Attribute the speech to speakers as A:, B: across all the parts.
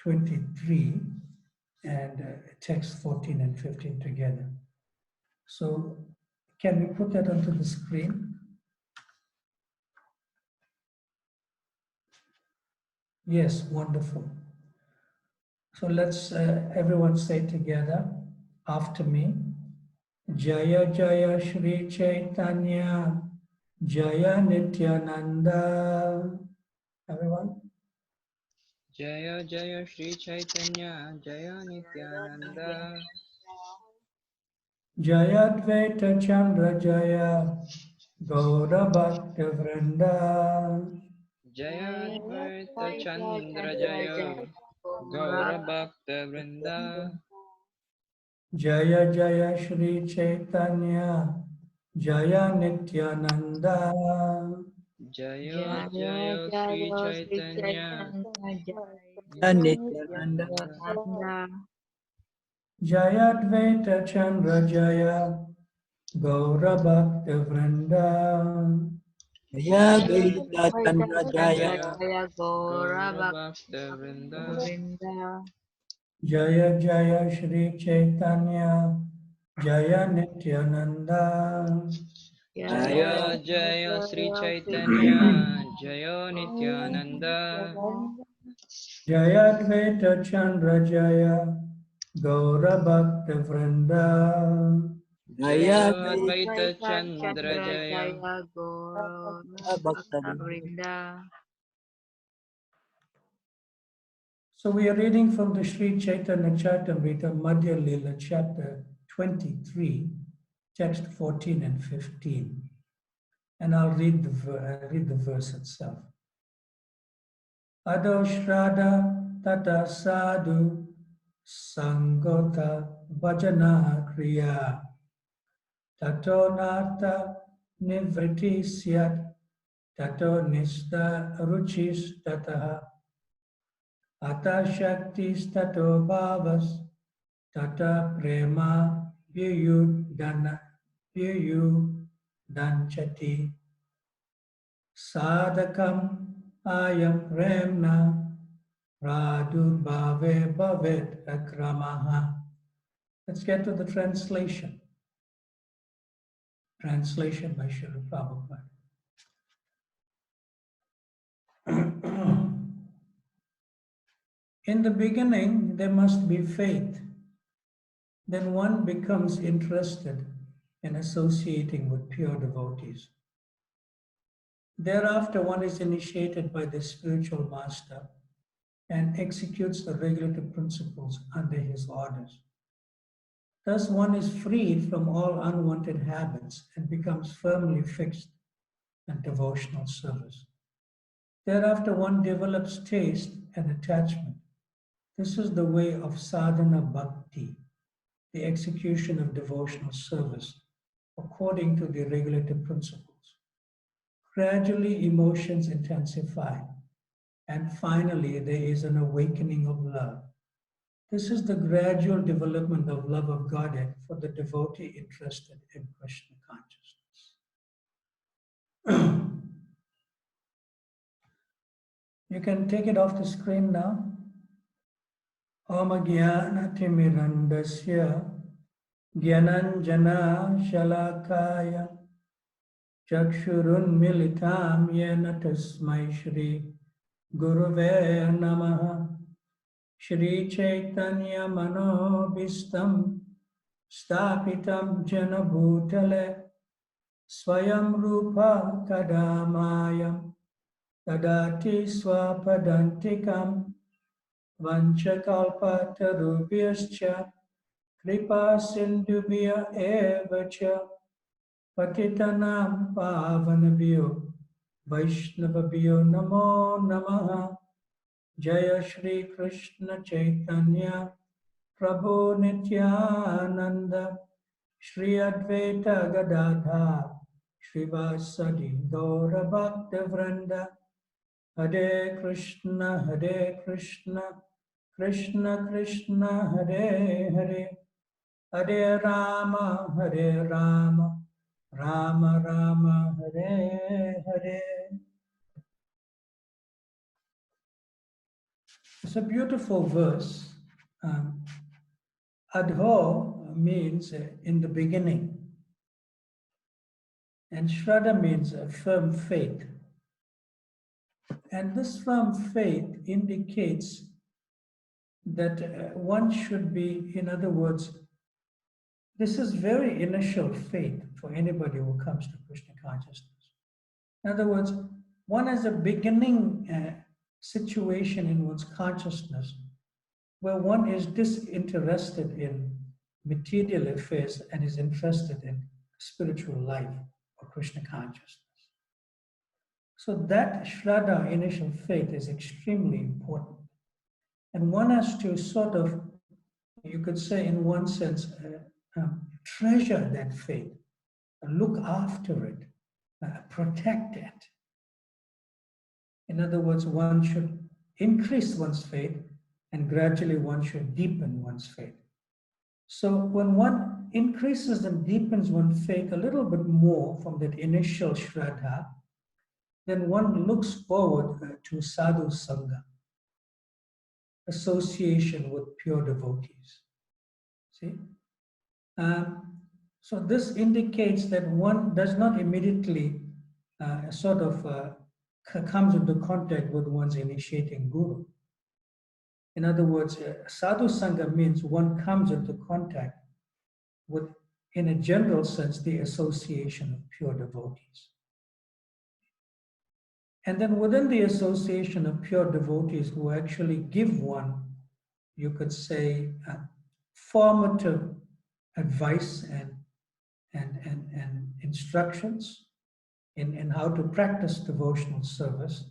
A: 23 and text 14 and 15 together. So can we put that onto the screen? Yes, wonderful. So let's everyone say together after me. Jaya Jaya Shri Chaitanya Jaya Nityananda. Everyone.
B: Jaya Jaya Shri Chaitanya Jaya Nityananda
A: Jaya Dvaita Chandra Jaya Gaura Bhakta Vrinda.
B: Jaya Dvaita Chandra Jaya Gaura Bhakta Vrinda
A: Jaya Jaya Shri Chaitanya Jaya Nityananda.
B: Jaya Jaya Shri Chaitanya
C: Nityananda.
B: Nityananda
A: Jaya Dvaita Chandra Jaya Gaura Bhakta Vrinda.
C: Jaya
B: Jaya
C: Gita Chandra Jaya.
B: Jaya Gaura Bhakta Vrinda
A: Jaya Jaya Shri Chaitanya Jaya Nityananda.
B: Jaya Jaya Sri Chaitanya Jaya Nityananda
A: Jaya Dvaita Chandra Jaya Gaura Bhakta Vrinda.
C: Jaya
B: Jaya
C: Gita
B: Advaita Chandra Jaya
C: Bhakta.
A: So we are reading from the Sri Chaitanya Charitamrita Madhya Lila, chapter 23, text 14 and 15. And I'll read the verse itself. Ado Shraddha Tata Sadhu Sangota Bhajana Kriya Tato Nata Nivriti Syat Tato Nista Ruchis Tataha Ata Shaktis Tato Bhavas Tata Prema Danchati Sadhakam Ayam Premna Pradurbhave Bhavet Akramaha. Let's get to the translation. Translation by Srila Prabhupada. In the beginning, there must be faith. Then one becomes interested in associating with pure devotees. Thereafter, one is initiated by the spiritual master and executes the regulative principles under his orders. Thus, one is freed from all unwanted habits and becomes firmly fixed in devotional service. Thereafter, one develops taste and attachment. This is the way of sadhana bhakti, the execution of devotional service according to the regulative principles. Gradually, emotions intensify, and finally, there is an awakening of love. This is the gradual development of love of Godhead for the devotee interested in Krishna consciousness. You can take it off the screen now. Om Jnana Timirandasya Jnananjana Shalakaya Chakshurun Militam Yena Tasmai Shri Guruve Namaha Shri Chaitanya Manobhistam Stapitam Jana Bhutale Swayam Rupa Kadamayam Tadati Swapadantikam Vanchakalpatarubhyascha Kripa Sindhubhya Evacha Patitanam Pavanabhyo Vaishnavabhyo Namo Namaha Jaya Shri Krishna Chaitanya Prabhu Nityananda Shri Advaita Gadadha Srivasadi Gaura Bhakta Vrinda Hare Krishna Krishna Krishna Hare Hare Hare Rama Rama Rama Hare Hare. It's a beautiful verse. Um, Adho means in the beginning, and Shraddha means a firm faith. And this firm faith indicates that one should be, in other words, this is very initial faith for anybody who comes to Krishna consciousness. In other words, one has a beginning situation in one's consciousness where one is disinterested in material affairs and is interested in spiritual life or Krishna consciousness. So that Shraddha, initial faith, is extremely important. And one has to sort of, you could say in one sense, treasure that faith, look after it, protect it. In other words, one should increase one's faith and gradually one should deepen one's faith. So when one increases and deepens one's faith a little bit more from that initial Shraddha, then one looks forward to sadhu sangha, association with pure devotees. See? So this indicates that one does not immediately comes into contact with one's initiating guru. In other words, sadhu sangha means one comes into contact with, in a general sense, the association of pure devotees. And then within the association of pure devotees who actually give one, you could say, formative advice and instructions in how to practice devotional service,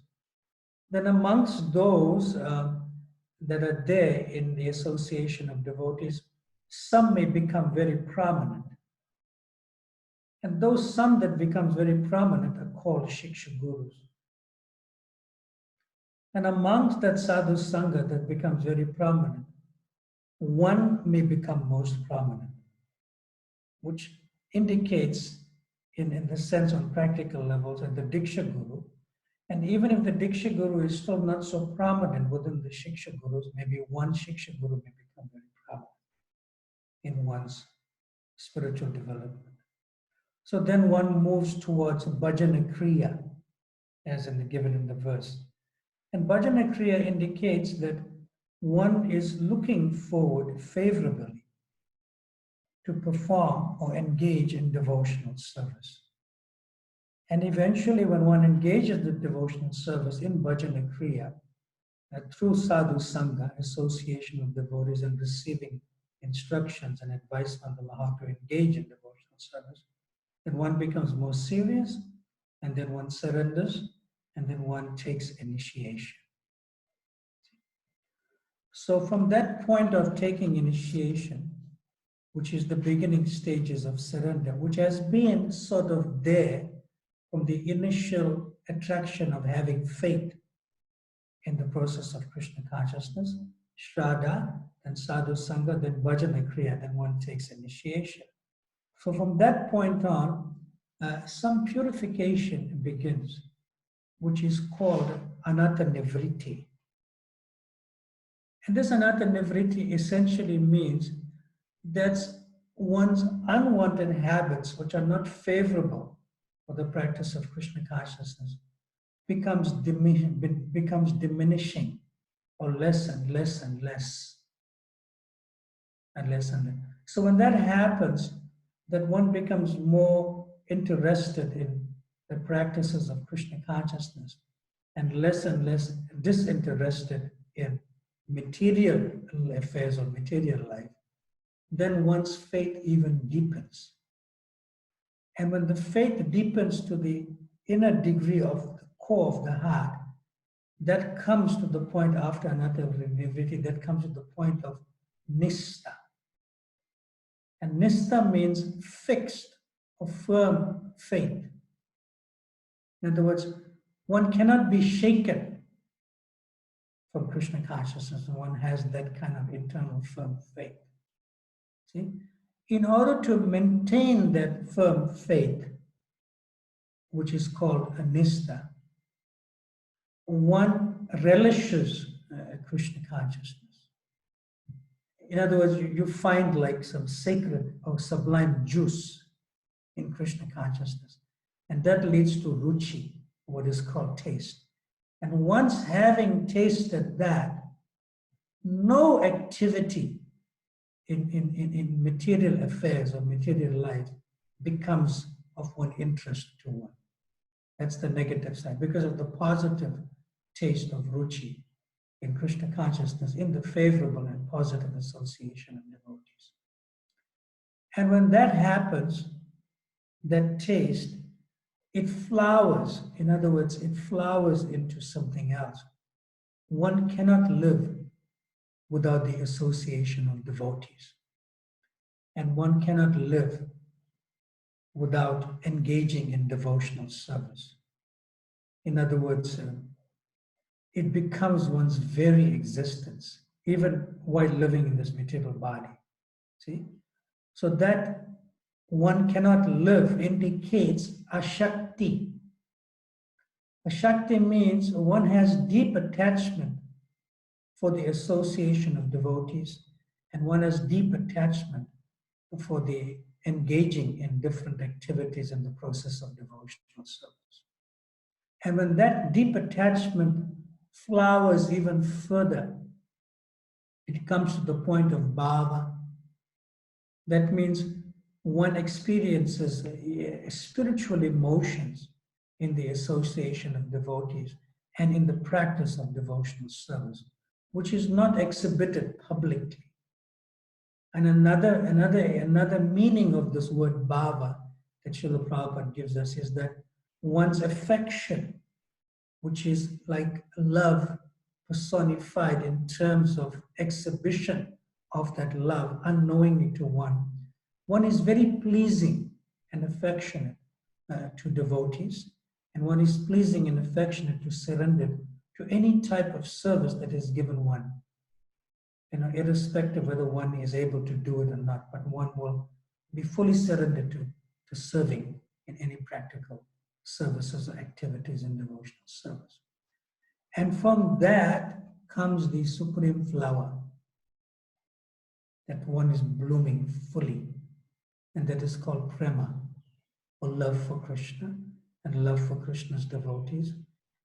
A: then amongst those that are there in the association of devotees, some may become very prominent. And those some that becomes very prominent are called Shiksha Gurus. And amongst that sadhu sangha that becomes very prominent, one may become most prominent, which indicates in the sense on practical levels that the Diksha Guru, and even if the Diksha Guru is still not so prominent within the Shiksha Gurus, maybe one Shiksha Guru may become very prominent in one's spiritual development. So then one moves towards Bhajana Kriya, as given in the verse. And Bhajana Kriya indicates that one is looking forward favorably to perform or engage in devotional service. And eventually, when one engages in devotional service in Bhajana Kriya, through sadhu sangha, association with devotees, and receiving instructions and advice from them how to engage in devotional service, then one becomes more serious, and then one surrenders, and then one takes initiation. So from that point of taking initiation, which is the beginning stages of surrender, which has been sort of there from the initial attraction of having faith in the process of Krishna consciousness, Shraddha, then Sadhu Sangha, then Bhajana Kriya, then one takes initiation. So from that point on, some purification begins, which is called Anatta Nivritti. And this Anatta Nivritti essentially means that one's unwanted habits, which are not favorable for the practice of Krishna consciousness, becomes diminishing, or less and less and less and less and less. So when that happens, that one becomes more interested in the practices of Krishna consciousness and less disinterested in material affairs or material life, then one's faith even deepens. And when the faith deepens to the inner degree of the core of the heart, that comes to the point after Anatta Nivritti, that comes to the point of Nistha. And Nistha means fixed or firm faith. In other words, one cannot be shaken from Krishna consciousness, and one has that kind of internal firm faith. See? In order to maintain that firm faith, which is called a nistha, one relishes Krishna consciousness. In other words, you find like some sacred or sublime juice in Krishna consciousness. And that leads to ruchi, what is called taste. And once having tasted that, no activity in material affairs or material life becomes of one interest to one. That's the negative side, because of the positive taste of ruchi in Krishna consciousness, in the favorable and positive association of devotees. And when that happens, that taste, it flowers. In other words, it flowers into something else. One cannot live without the association of devotees. And one cannot live without engaging in devotional service. In other words, it becomes one's very existence, even while living in this material body. See? So that one cannot live indicates ashakti. Ashakti means one has deep attachment for the association of devotees, and one has deep attachment for the engaging in different activities in the process of devotional service. And when that deep attachment flowers even further, it comes to the point of bhava. That means one experiences spiritual emotions in the association of devotees and in the practice of devotional service, which is not exhibited publicly. And another meaning of this word bhava that Srila Prabhupada gives us is that one's affection, which is like love personified in terms of exhibition of that love unknowingly to one. One is very pleasing and affectionate to devotees, and one is pleasing and affectionate to surrender to any type of service that is given one. Irrespective whether one is able to do it or not, but one will be fully surrendered to serving in any practical services or activities in devotional service. And from that comes the supreme flower, that one is blooming fully, and that is called prema, or love for Krishna, and love for Krishna's devotees,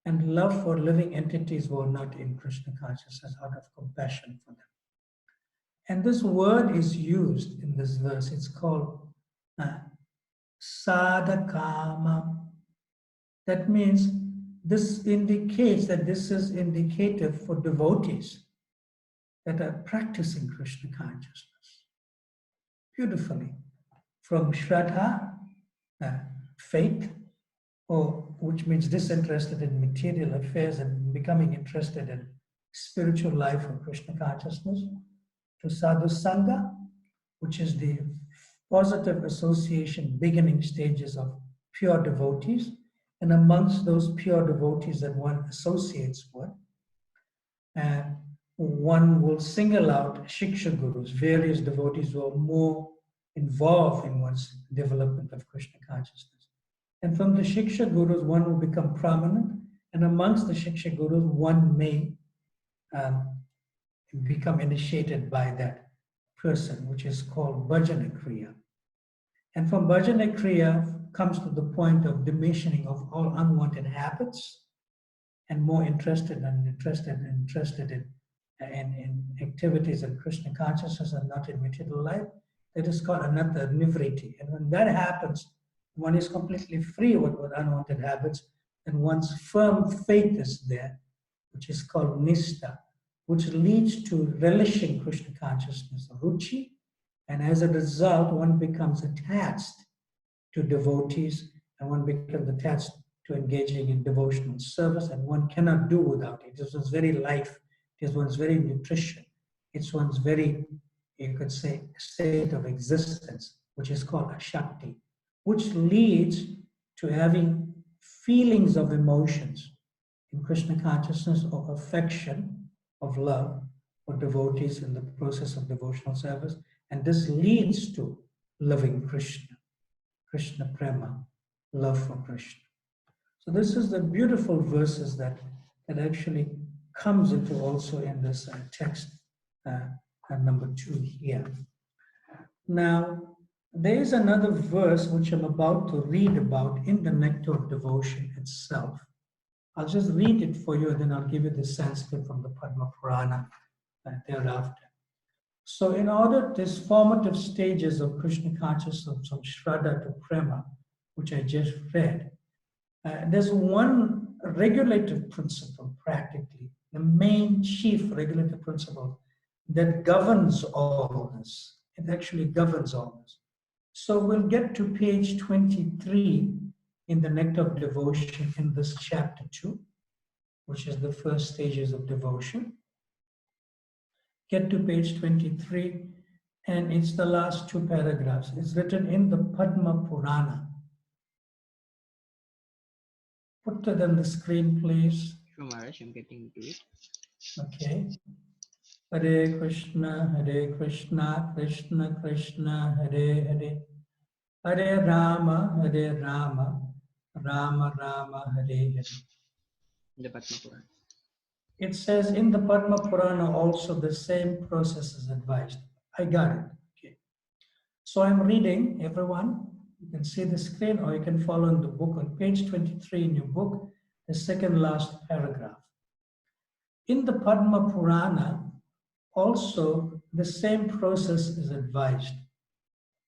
A: and love for living entities who are not in Krishna consciousness, out of compassion for them. And this word is used in this verse. It's called sadhakama. That means this indicates that this is indicative for devotees that are practicing Krishna consciousness beautifully. From shraddha, faith, or which means disinterested in material affairs and becoming interested in spiritual life of Krishna consciousness, to sadhu sangha, which is the positive association beginning stages of pure devotees, and amongst those pure devotees that one associates with, and one will single out shiksha gurus, various devotees who are more involved in one's development of Krishna consciousness. And from the shiksha gurus, one will become prominent, and amongst the shiksha gurus, one may become initiated by that person, which is called bhajana kriya. And from bhajana kriya comes to the point of diminishing of all unwanted habits, and more interested in activities of Krishna consciousness and not in material life. That is called another nivriti. And when that happens, one is completely free with unwanted habits, and one's firm faith is there, which is called nishta, which leads to relishing Krishna consciousness, ruchi, and as a result, one becomes attached to devotees, and one becomes attached to engaging in devotional service, and one cannot do without it. It is one's very life, it is one's very nutrition, it's one's very, you could say, state of existence, which is called ashakti, which leads to having feelings of emotions in Krishna consciousness, of affection, of love for devotees in the process of devotional service. And this leads to loving Krishna, Krishna prema, love for Krishna. So this is the beautiful verses that actually comes into also in this text number 2 here. Now, there is another verse which I'm about to read about in the Nectar of Devotion itself. I'll just read it for you, and then I'll give you the Sanskrit from the Padma Purana thereafter. So in order, these formative stages of Krishna consciousness from Shraddha to Prema, which I just read, there's one regulative principle practically, the main chief regulative principle that governs all this. It actually governs all this. So we'll get to page 23 in the Nectar of Devotion in this chapter 2, which is the first stages of devotion. Get to page 23, and it's the last 2 paragraphs. It's written in the Padma Purana. Put it on the screen, please.
B: Sure, Maharaj, I'm getting to it.
A: Okay. Hare Krishna, Krishna Krishna, Hare Hare. Hare Rama, Rama Rama, Hare Hare.
B: The Padma Purana.
A: It says in the Padma Purana also the same process is advised. I got it. Okay. So I'm reading, everyone. You can see the screen or you can follow in the book on page 23 in your book, the second last paragraph. In the Padma Purana, also the same process is advised.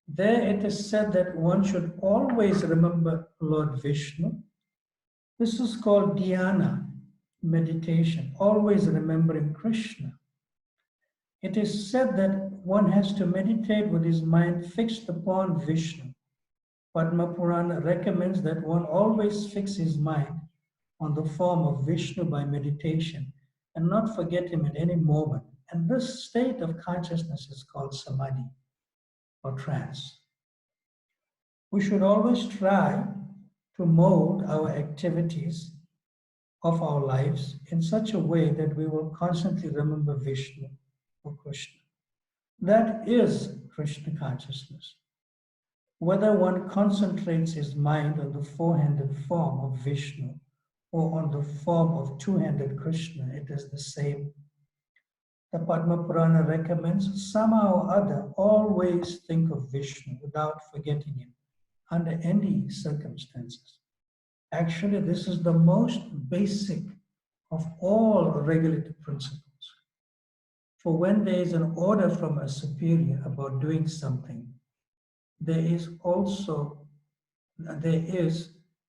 A: There it is said that one should always remember Lord Vishnu. This is called dhyana, meditation, always remembering Krishna. It is said that one has to meditate with his mind fixed upon Vishnu. Padma Purana recommends that one always fix his mind on the form of Vishnu by meditation and not forget him at any moment. And this state of consciousness is called samadhi or trance. We should always try to mold our activities of our lives in such a way that we will constantly remember Vishnu or Krishna. That is Krishna consciousness. Whether one concentrates his mind on the four-handed form of Vishnu or on the form of two-handed Krishna, it is the same. The Padma Purana recommends somehow or other always think of Vishnu without forgetting him under any circumstances. Actually, this is the most basic of all regulative principles. For when there is an order from a superior about doing something, there is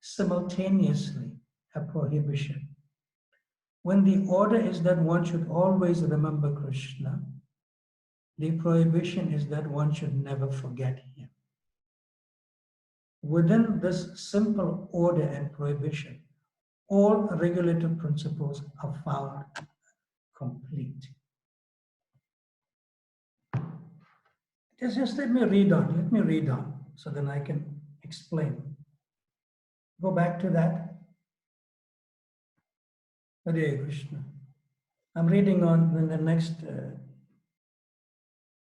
A: simultaneously a prohibition. When the order is that one should always remember Krishna, the prohibition is that one should never forget him. Within this simple order and prohibition, all regulative principles are found complete. Just let me read on, so then I can explain. Go back to that. Hare Krishna. I'm reading on in the next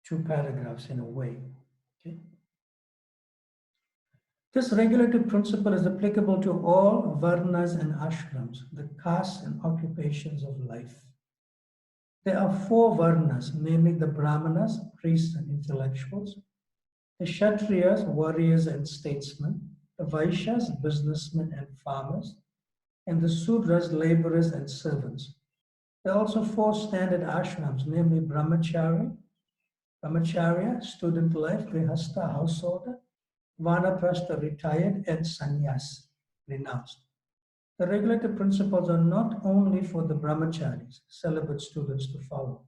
A: 2 paragraphs in a way. Okay. This regulative principle is applicable to all varnas and ashrams, the castes and occupations of life. There are 4 varnas, namely the brahmanas, priests and intellectuals, the kshatriyas, warriors and statesmen, the vaishyas, businessmen and farmers, and the sudras, laborers and servants. There are also 4 standard ashrams, namely brahmacharya, student life, grihastha, householder, vanaprastha, retired, and sannyas, renounced. The regulative principles are not only for the brahmacharis, celibate students to follow,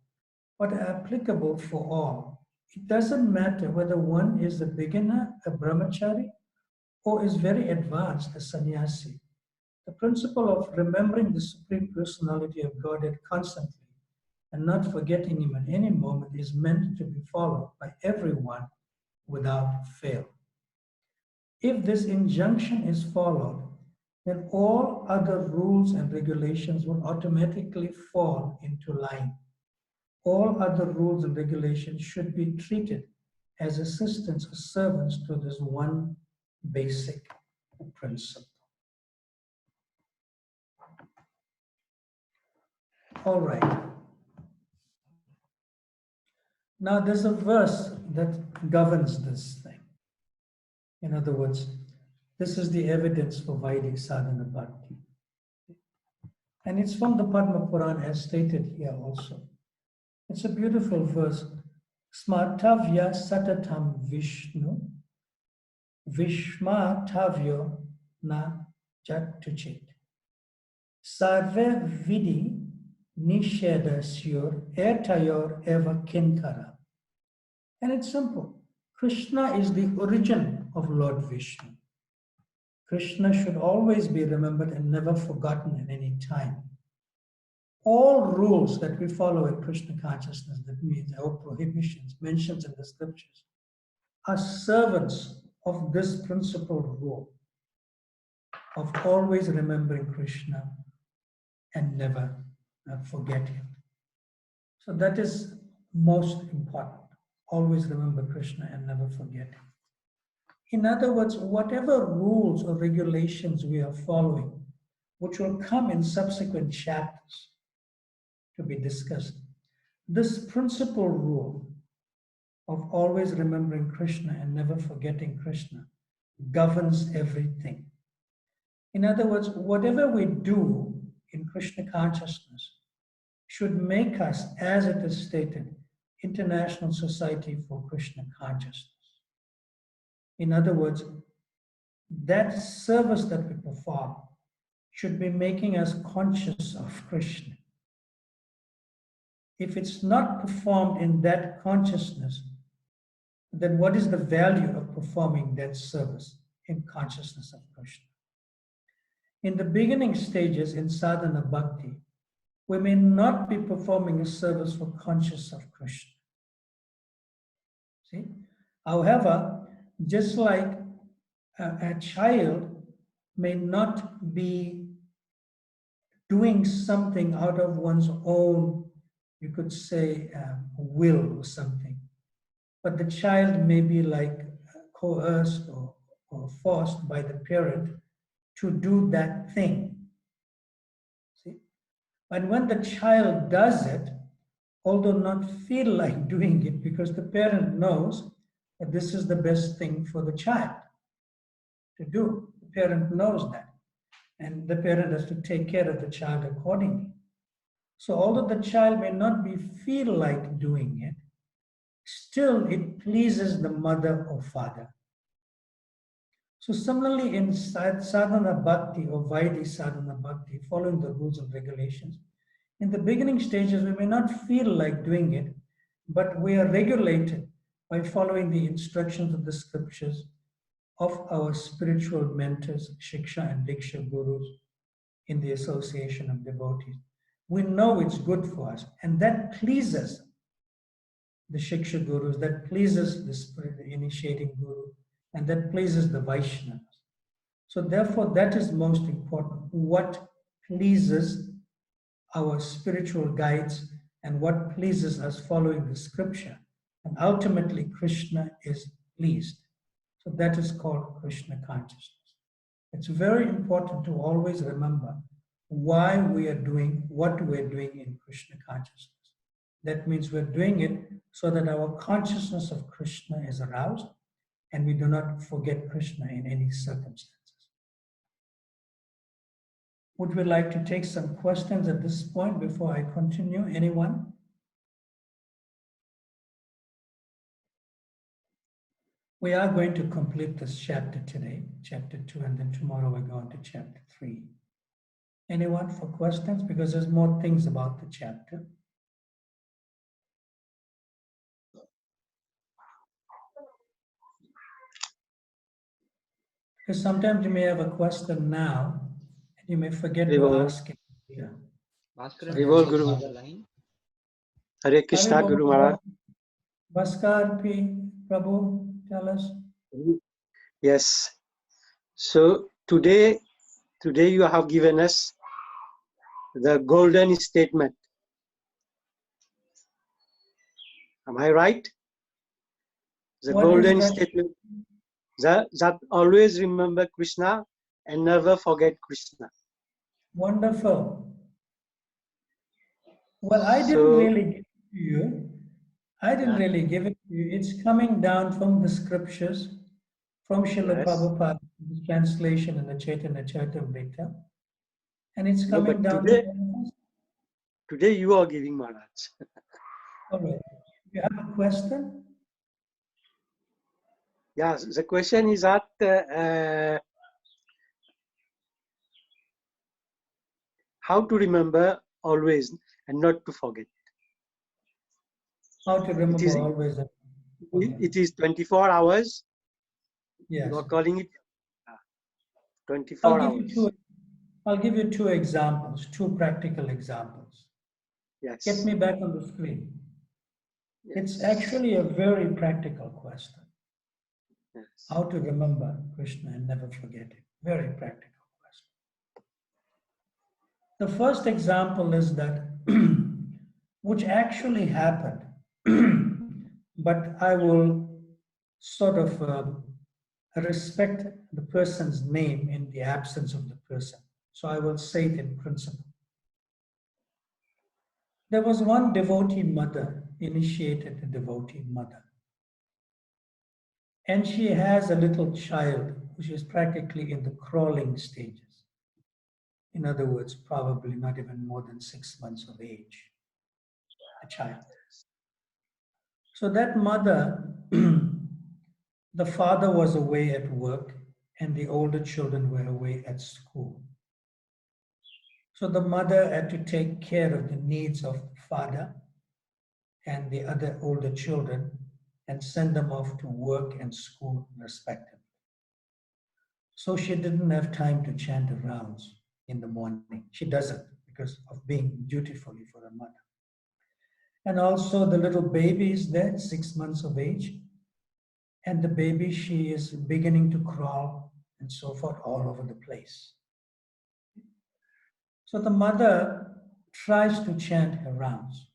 A: but are applicable for all. It doesn't matter whether one is a beginner, a brahmachari, or is very advanced, a sannyasi. The principle of remembering the Supreme Personality of Godhead constantly and not forgetting him at any moment is meant to be followed by everyone without fail. If this injunction is followed, then all other rules and regulations will automatically fall into line. All other rules and regulations should be treated as assistants or servants to this one basic principle. All right. Now there's a verse that governs this thing. In other words, this is the evidence for Vedic sadhana bhakti. And it's from the Padma Purana as stated here also. It's a beautiful verse. Smartavya satatam Vishnu Vishmatavyo na jatuchit. Sarve vidi nishedasyor ertayor eva kinkara. And it's simple. Krishna is the origin of Lord Vishnu. Krishna should always be remembered and never forgotten at any time. All rules that we follow in Krishna consciousness, that means our prohibitions, mentions in the scriptures, are servants of this principal rule of always remembering Krishna and never forget him. So that is most important. Always remember Krishna and never forget him. In other words, whatever rules or regulations we are following, which will come in subsequent chapters to be discussed, this principal rule of always remembering Krishna and never forgetting Krishna governs everything. In other words, whatever we do in Krishna consciousness should make us, as it is stated, International Society for Krishna Consciousness. In other words, that service that we perform should be making us conscious of Krishna. If it's not performed in that consciousness, then what is the value of performing that service in consciousness of Krishna? In the beginning stages in sadhana bhakti, we may not be performing a service for conscious of Krishna. See? However, just like a child may not be doing something out of one's own, you could say, will or something, but the child may be like coerced or forced by the parent to do that thing. See? And when the child does it, although not feel like doing it, because the parent knows that this is the best thing for the child to do. The parent knows that. And the parent has to take care of the child accordingly. So although the child may not feel like doing it, still it pleases the mother or father. So similarly in sadhana bhakti or Vaidhi sadhana bhakti, following the rules and regulations, in the beginning stages we may not feel like doing it, but we are regulated by following the instructions of the scriptures of our spiritual mentors, Shiksha and Diksha gurus in the association of devotees. We know it's good for us, and that pleases the Shiksha gurus, that pleases the initiating guru, and that pleases the Vaishnavas. So therefore, that is most important. What pleases our spiritual guides and what pleases us following the scripture. And ultimately, Krishna is pleased. So that is called Krishna consciousness. It's very important to always remember why we are doing what we're doing in Krishna consciousness. That means we're doing it so that our consciousness of Krishna is aroused and we do not forget Krishna in any circumstances. Would we like to take some questions at this point before I continue? Anyone? We are going to complete this chapter today, chapter 2, and then tomorrow we're going to chapter 3. Anyone for questions? Because there's more things about the chapter. Because sometimes you may have a question now, and you may forget to ask it later.
B: Bhaskar
A: So
B: is
D: Guru.
B: on the line.
D: Hare Krishna,
A: Hare
D: Guru
A: Bol.
D: Maharaj.
A: Bhaskar P. Prabhu, tell us.
D: Yes. So today you have given us the golden statement. Am I right? The
A: What
D: golden
A: is that?
D: statement that always remember Krishna and never forget Krishna.
A: Wonderful. Well, I didn't
D: So,
A: really give it to you. I didn't
D: yeah,
A: really give it to you. It's coming down from the scriptures, from Srila
D: yes.
A: Prabhupada's translation in the Chaitanya Charitamrita, and it's
D: No,
A: coming
D: but
A: down to
D: today,
A: all of us.
D: today you are giving Maharaj.
A: All right. You have a question?
D: Yeah, the question is that how to remember always and not to forget.
A: How to
D: It
A: remember
D: is
A: always and forget.
D: it is 24 hours. You
A: Yes.
D: are calling it
A: I'll
D: 24
A: give you
D: hours.
A: two. I'll give you two examples, two practical examples. Get
D: Yes.
A: me back on the screen. It's
D: Yes.
A: actually a very practical question.
D: Yes.
A: How to remember Krishna and never forget it. Very practical question. The first example is that, which actually happened, but I will sort of respect the person's name in the absence of the person. So I will say it in principle. There was one devotee mother, initiated a devotee mother, and she has a little child which is practically in the crawling stages. In other words, probably not even more than 6 months of age, a child. So that mother, the father was away at work and the older children were away at school. So the mother had to take care of the needs of the father and the other older children and send them off to work and school respectively. So she didn't have time to chant the rounds in the morning. She doesn't because of being dutifully for her mother. And also the little baby is there, 6 months of age. And the baby, she is beginning to crawl and so forth all over the place. So the mother tries to chant her rounds.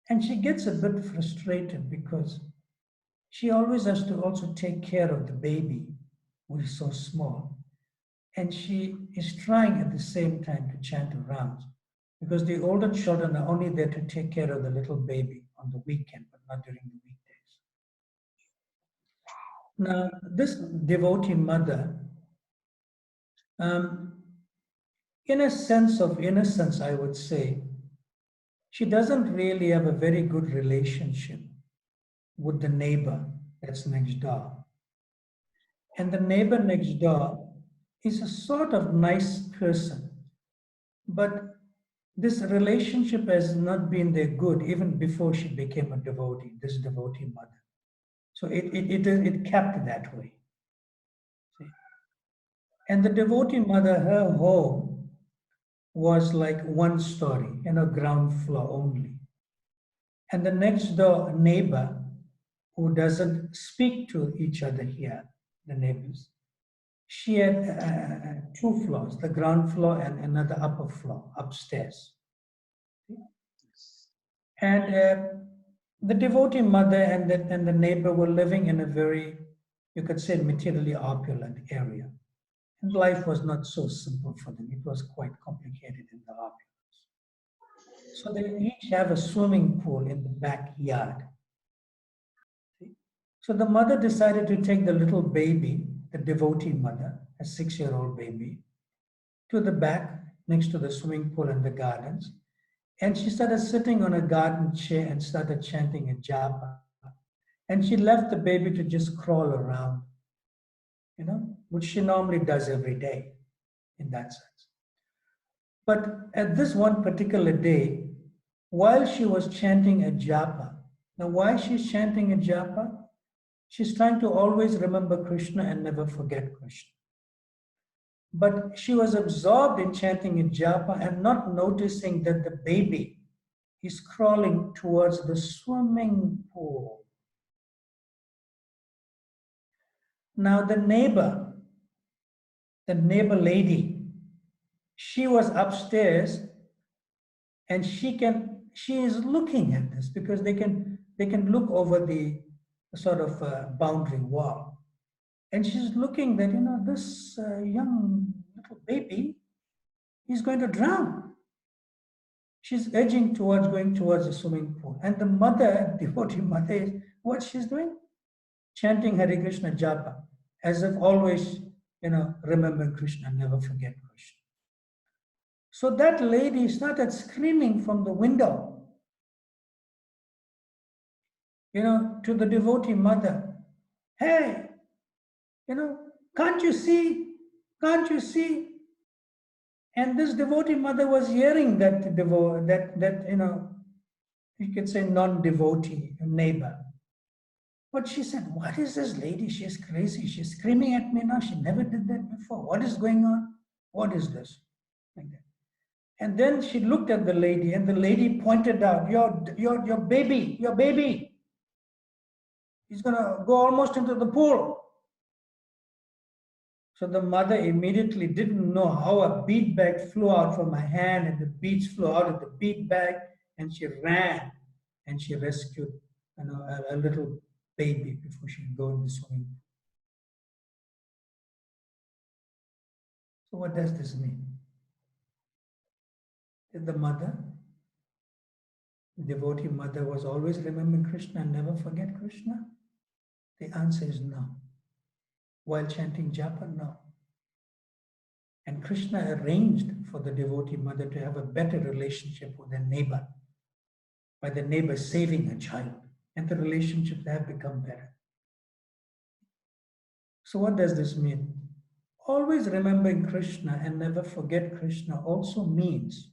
A: And she gets a bit frustrated because she always has to also take care of the baby, who is so small. And she is trying at the same time to chant her rounds because the older children are only there to take care of the little baby on the weekend, but not during the weekdays. Now, this devotee mother, in a sense of innocence, I would say, she doesn't really have a very good relationship with the neighbor that's next door. And the neighbor next door is a sort of nice person, but this relationship has not been there good even before she became a devotee, this devotee mother. So it kept that way. See? And the devotee mother, her home was like one story, ground floor only. And the next door neighbor, who doesn't speak to each other here, the neighbors, she had two floors, the ground floor and another upper floor upstairs. And the devotee mother and the neighbor were living in a very, you could say, materially opulent area. And life was not so simple for them. It was quite complicated in the opulence. So they each have a swimming pool in the backyard. So the mother decided to take the little baby, the devotee mother, a 6-year-old baby, to the back next to the swimming pool and the gardens. And she started sitting on a garden chair and started chanting a japa. And she left the baby to just crawl around, which she normally does every day in that sense. But at this one particular day, while she was chanting a japa, now why she's chanting a japa? She's trying to always remember Krishna and never forget Krishna. But she was absorbed in chanting a japa and not noticing that the baby is crawling towards the swimming pool. Now the neighbor lady, she was upstairs and she is looking at this because they can look over the sort of boundary wall. And she's looking that, this young little baby is going to drown. She's edging towards, going towards the swimming pool. And the mother, devotee mother, is what she's doing? Chanting Hare Krishna japa, as if always, remember Krishna, never forget Krishna. So that lady started screaming from the window, to the devotee mother, hey, can't you see? Can't you see? And this devotee mother was hearing that you could say non-devotee neighbor. But she said, what is this lady? She's crazy. She's screaming at me now. She never did that before. What is going on? What is this? Like that. And then she looked at the lady, and the lady pointed out, your baby, he's gonna go almost into the pool. So the mother immediately didn't know how a bead bag flew out from her hand, and the beads flew out of the bead bag, and she ran and she rescued a little baby before she could go in the swimming pool. So what does this mean? That the mother, the devotee mother, was always remembering Krishna and never forget Krishna? The answer is no. While chanting japa, no. And Krishna arranged for the devotee mother to have a better relationship with her neighbor by the neighbor saving a child, and the relationships have become better. So what does this mean? Always remembering Krishna and never forget Krishna also means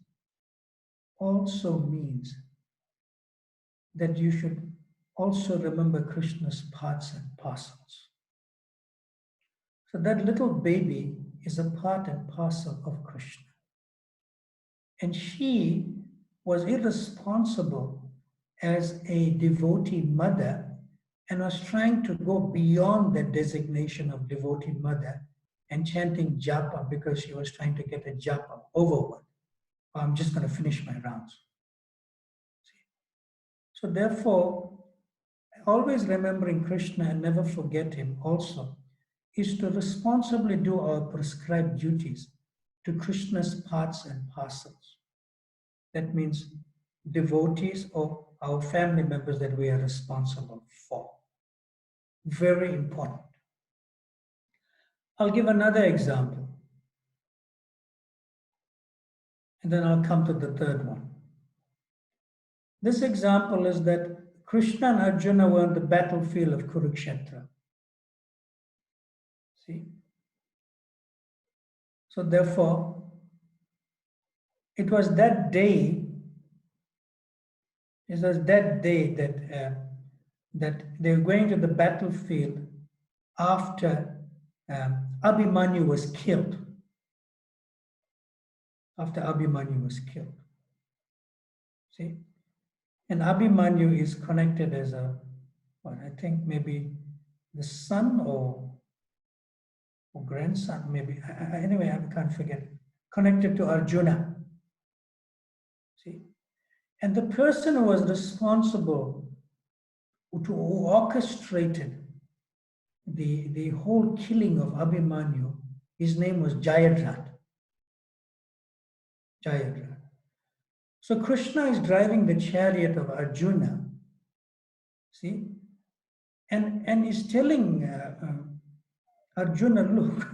A: that you should also remember Krishna's parts and parcels. So that little baby is a part and parcel of Krishna. And she was irresponsible as a devotee mother and was trying to go beyond the designation of devotee mother and chanting japa because she was trying to get a japa over with. I'm just going to finish my rounds. So therefore, always remembering Krishna and never forget him also is to responsibly do our prescribed duties to Krishna's parts and parcels. That means devotees or our family members that we are responsible for. Very important. I'll give another example, and then I'll come to the third one. This example is that Krishna and Arjuna were on the battlefield of Kurukshetra. See? So therefore, it was that day that they were going to the battlefield after Abhimanyu was killed. After Abhimanyu was killed. See? And Abhimanyu is connected as I think maybe the son or grandson, maybe. Anyway, I can't forget. Connected to Arjuna. See? And the person who was responsible, who orchestrated the whole killing of Abhimanyu, his name was Jayadratha. Jayadratha. So Krishna is driving the chariot of Arjuna, see, and he's telling Arjuna, look,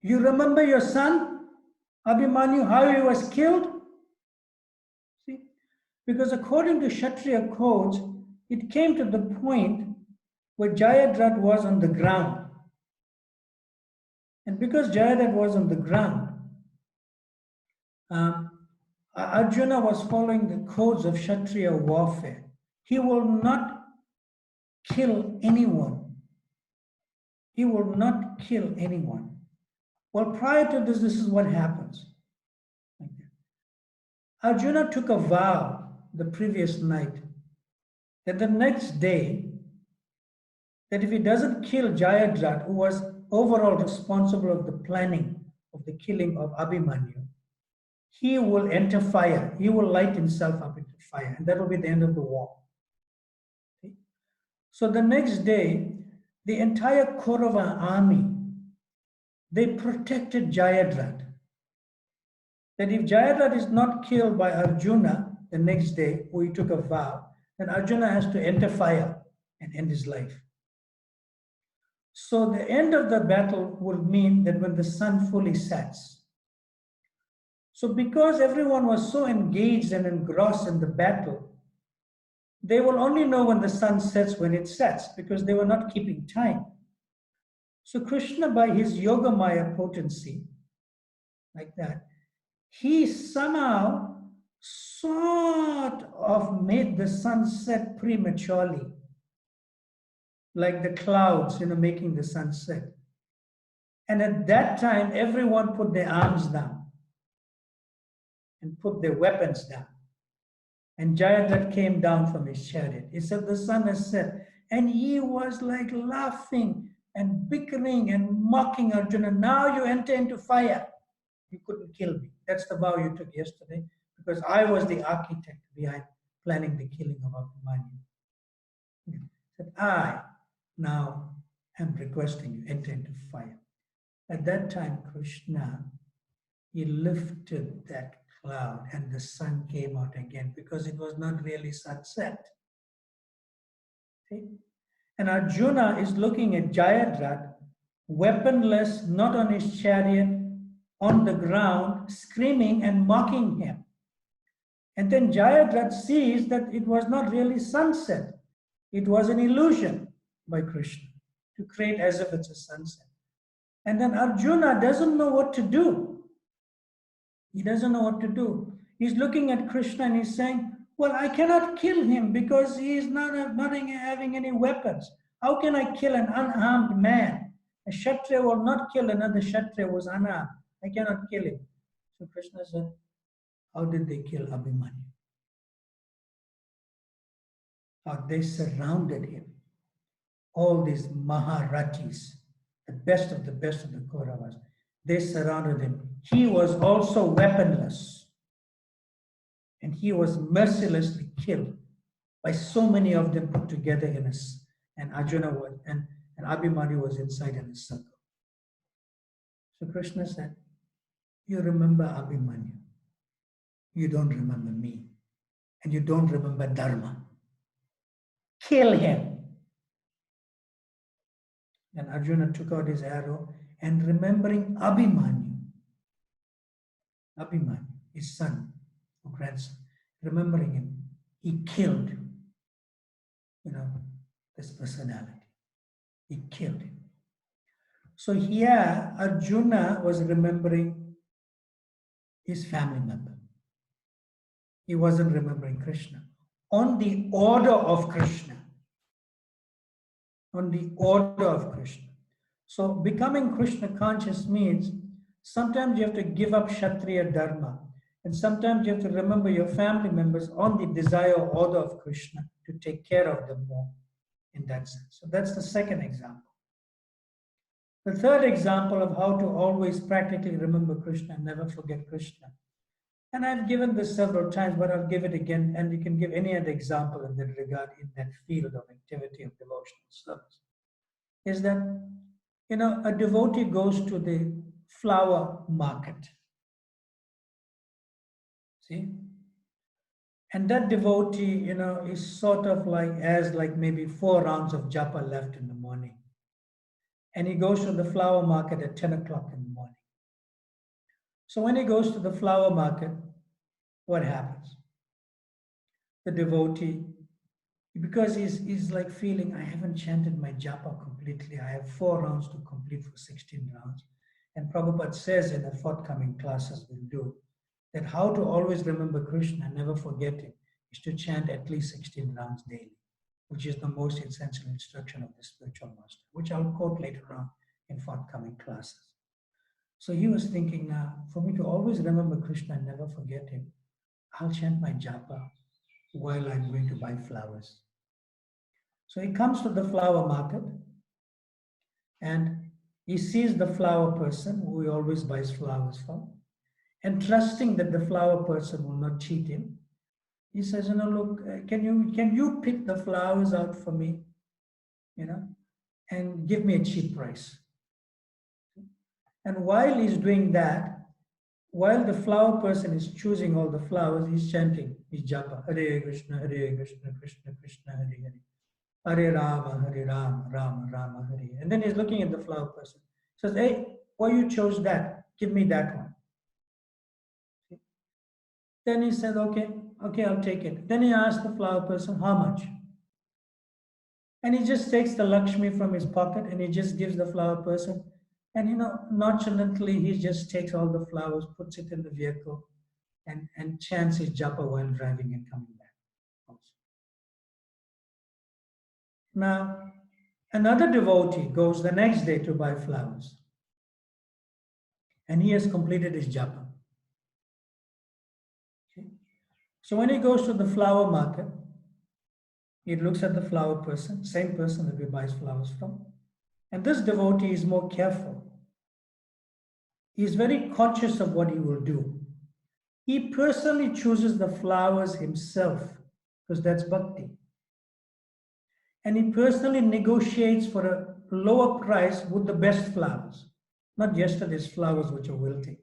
A: you remember your son, Abhimanyu, how he was killed? See, because according to Kshatriya codes, it came to the point where Jayadratha was on the ground. And because Jayadratha was on the ground, Arjuna was following the codes of Kshatriya warfare. He will not kill anyone. He will not kill anyone. Well, prior to this is what happens. Arjuna took a vow the previous night that the next day, that if he doesn't kill Jayadratha, who was overall responsible of the planning of the killing of Abhimanyu, he will enter fire. He will light himself up into fire, and that will be the end of the war. Okay? So the next day, the entire Kaurava army, they protected Jayadratha. that if Jayadratha is not killed by Arjuna the next day, who he took a vow, then Arjuna has to enter fire and end his life. So the end of the battle would mean that when the sun fully sets. So because everyone was so engaged and engrossed in the battle, they will only know when the sun sets when it sets, because they were not keeping time. So Krishna, by his Yogamaya potency, like that, he somehow sort of made the sun set prematurely, like the clouds, making the sun set. And at that time, everyone put their arms down and put their weapons down. And Jayadratha came down from his chariot. He said, the sun has set. And he was like laughing and bickering and mocking Arjuna. Now you enter into fire. You couldn't kill me. That's the vow you took yesterday, because I was the architect behind planning the killing of Abhimanyu. He said, I now am requesting you enter into fire. At that time, Krishna, he lifted that cloud and the sun came out again, because it was not really sunset. See? And Arjuna is looking at Jayadratha, weaponless, not on his chariot, on the ground, screaming and mocking him. And then Jayadratha sees that it was not really sunset. It was an illusion by Krishna to create as if it's a sunset. And then Arjuna doesn't know what to do. He doesn't know what to do. He's looking at Krishna and he's saying, well, I cannot kill him because he is not having any weapons. How can I kill an unarmed man? A Kshatriya will not kill another Kshatriya who was unarmed. I cannot kill him. So Krishna said, how did they kill Abhimanyu? They surrounded him. All these Maharathis, the best of the Kauravas, they surrounded him. He was also weaponless. And he was mercilessly killed by so many of them put together in us. And Arjuna was, and Abhimanyu was inside in a circle. So Krishna said, you remember Abhimanyu. You don't remember me. And you don't remember Dharma. Kill him. And Arjuna took out his arrow and remembering Abhimanyu, his son or grandson, remembering him, he killed, this personality. He killed him. So here, Arjuna was remembering his family member. He wasn't remembering Krishna. On the order of Krishna. On the order of Krishna. So becoming Krishna conscious means sometimes you have to give up Kshatriya Dharma. And sometimes you have to remember your family members on the desire or order of Krishna to take care of them more in that sense. So that's the second example. The third example of how to always practically remember Krishna and never forget Krishna. And I've given this several times, but I'll give it again, and you can give any other example in that regard, in that field of activity of devotional service. Is that, a devotee goes to the flower market. See? And that devotee, is sort of has maybe 4 rounds of japa left in the morning. And he goes to the flower market at 10 o'clock in the morning. So when he goes to the flower market, what happens? The devotee, because he's like feeling, I haven't chanted my japa completely. I have 4 rounds to complete for 16 rounds. And Prabhupada says in the forthcoming classes we'll do, that how to always remember Krishna and never forget him is to chant at least 16 rounds daily, which is the most essential instruction of the spiritual master, which I'll quote later on in forthcoming classes. So he was thinking, now, for me to always remember Krishna and never forget him, I'll chant my japa while I'm going to buy flowers. So he comes to the flower market and he sees the flower person who he always buys flowers from, and trusting that the flower person will not cheat him, he says, look, can you pick the flowers out for me, and give me a cheap price. And while he's doing that, while the flower person is choosing all the flowers, he's chanting his japa, Hare Krishna, Krishna Krishna, Hare Hare. Hare Rama, Rama Rama, Hare. And then he's looking at the flower person. He says, hey, why you chose that? Give me that one. Then he said, okay, I'll take it. Then he asked the flower person, how much? And he just takes the Lakshmi from his pocket and he just gives the flower person. And nonchalantly, he just takes all the flowers, puts it in the vehicle, and chants his japa while driving and coming back. Also. Now, another devotee goes the next day to buy flowers. And he has completed his japa. Okay. So when he goes to the flower market, he looks at the flower person, same person that he buys flowers from. And this devotee is more careful. He is very conscious of what he will do. He personally chooses the flowers himself, because that's bhakti. And he personally negotiates for a lower price with the best flowers, not yesterday's flowers which are wilting.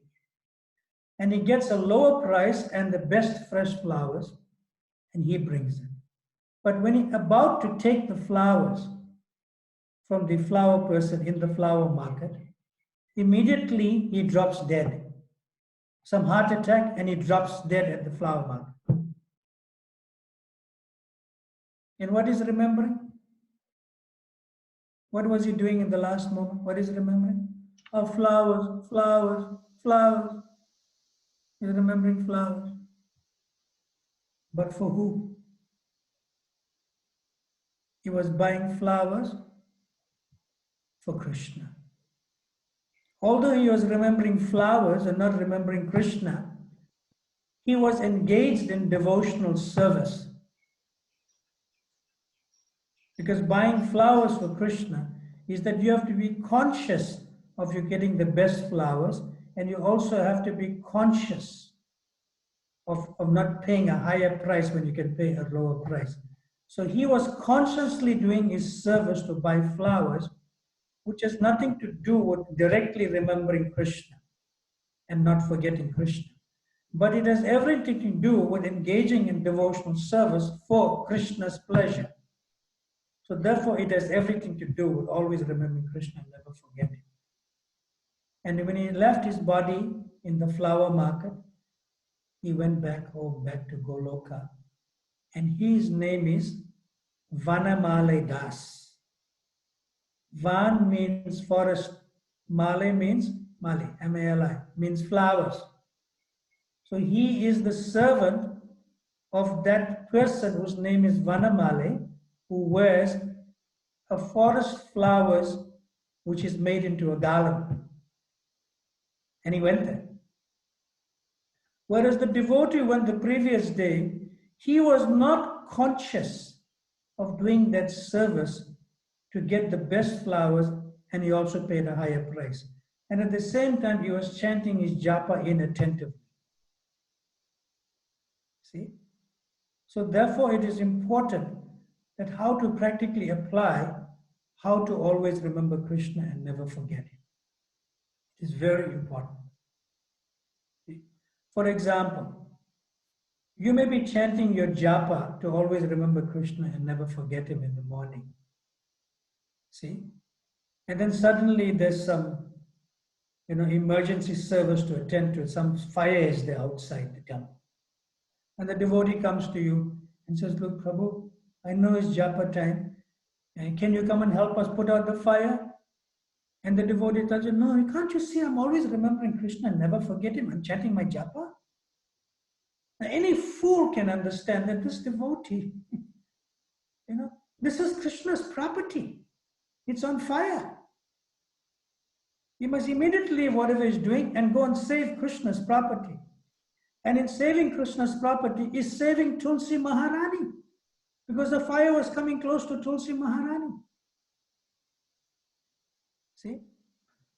A: And he gets a lower price and the best fresh flowers, and he brings them. But when he's about to take the flowers from the flower person in the flower market, immediately he drops dead. Some heart attack, and he drops dead at the flower market. And what is remembering? What was he doing in the last moment? What is remembering? Oh, flowers, flowers, flowers. He's remembering flowers. But for who? He was buying flowers for Krishna. Although he was remembering flowers and not remembering Krishna, he was engaged in devotional service. Because buying flowers for Krishna is that you have to be conscious of you getting the best flowers, and you also have to be conscious of not paying a higher price when you can pay a lower price. So he was consciously doing his service to buy flowers, which has nothing to do with directly remembering Krishna and not forgetting Krishna. But it has everything to do with engaging in devotional service for Krishna's pleasure. So therefore, it has everything to do with always remembering Krishna and never forgetting. And when he left his body in the flower market, he went back home, back to Goloka. And his name is Vanamale Das. Van means forest. Male means Male, M-A-L-I, means flowers. So he is the servant of that person whose name is Vanamale, who wears a forest flowers which is made into a garland. And he went there. Whereas the devotee went the previous day, he was not conscious of doing that service to get the best flowers, and he also paid a higher price. And at the same time, he was chanting his japa inattentively. See? So therefore, it is important that how to practically apply how to always remember Krishna and never forget him. It is very important. For example, you may be chanting your japa to always remember Krishna and never forget him in the morning. See? And then suddenly there's some emergency service to attend to. Some fire is there outside the temple. And the devotee comes to you and says, look, Prabhu, I know it's japa time. And can you come and help us put out the fire? And the devotee tells you, no, can't you see I'm always remembering Krishna and never forget him. I'm chanting my japa. Now, any fool can understand that this devotee, this is Krishna's property. It's on fire. He must immediately leave whatever he's doing and go and save Krishna's property. And in saving Krishna's property is saving Tulsi Maharani, because the fire was coming close to Tulsi Maharani. See?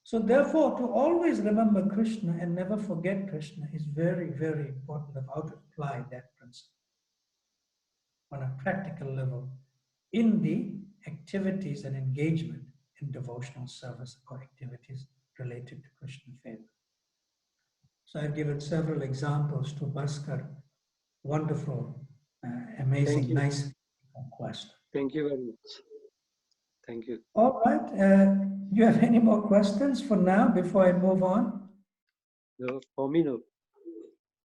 A: So therefore, to always remember Krishna and never forget Krishna is very, very important of how to apply that principle on a practical level in the activities and engagement in devotional service or activities related to Krishna favor. So I've given several examples to Bhaskar. Wonderful,
D: Thank
A: amazing,
D: you.
A: nice quest.
D: Thank you very much. Thank you.
A: All right. Do you have any more questions for now before I move on?
D: No, for me, no.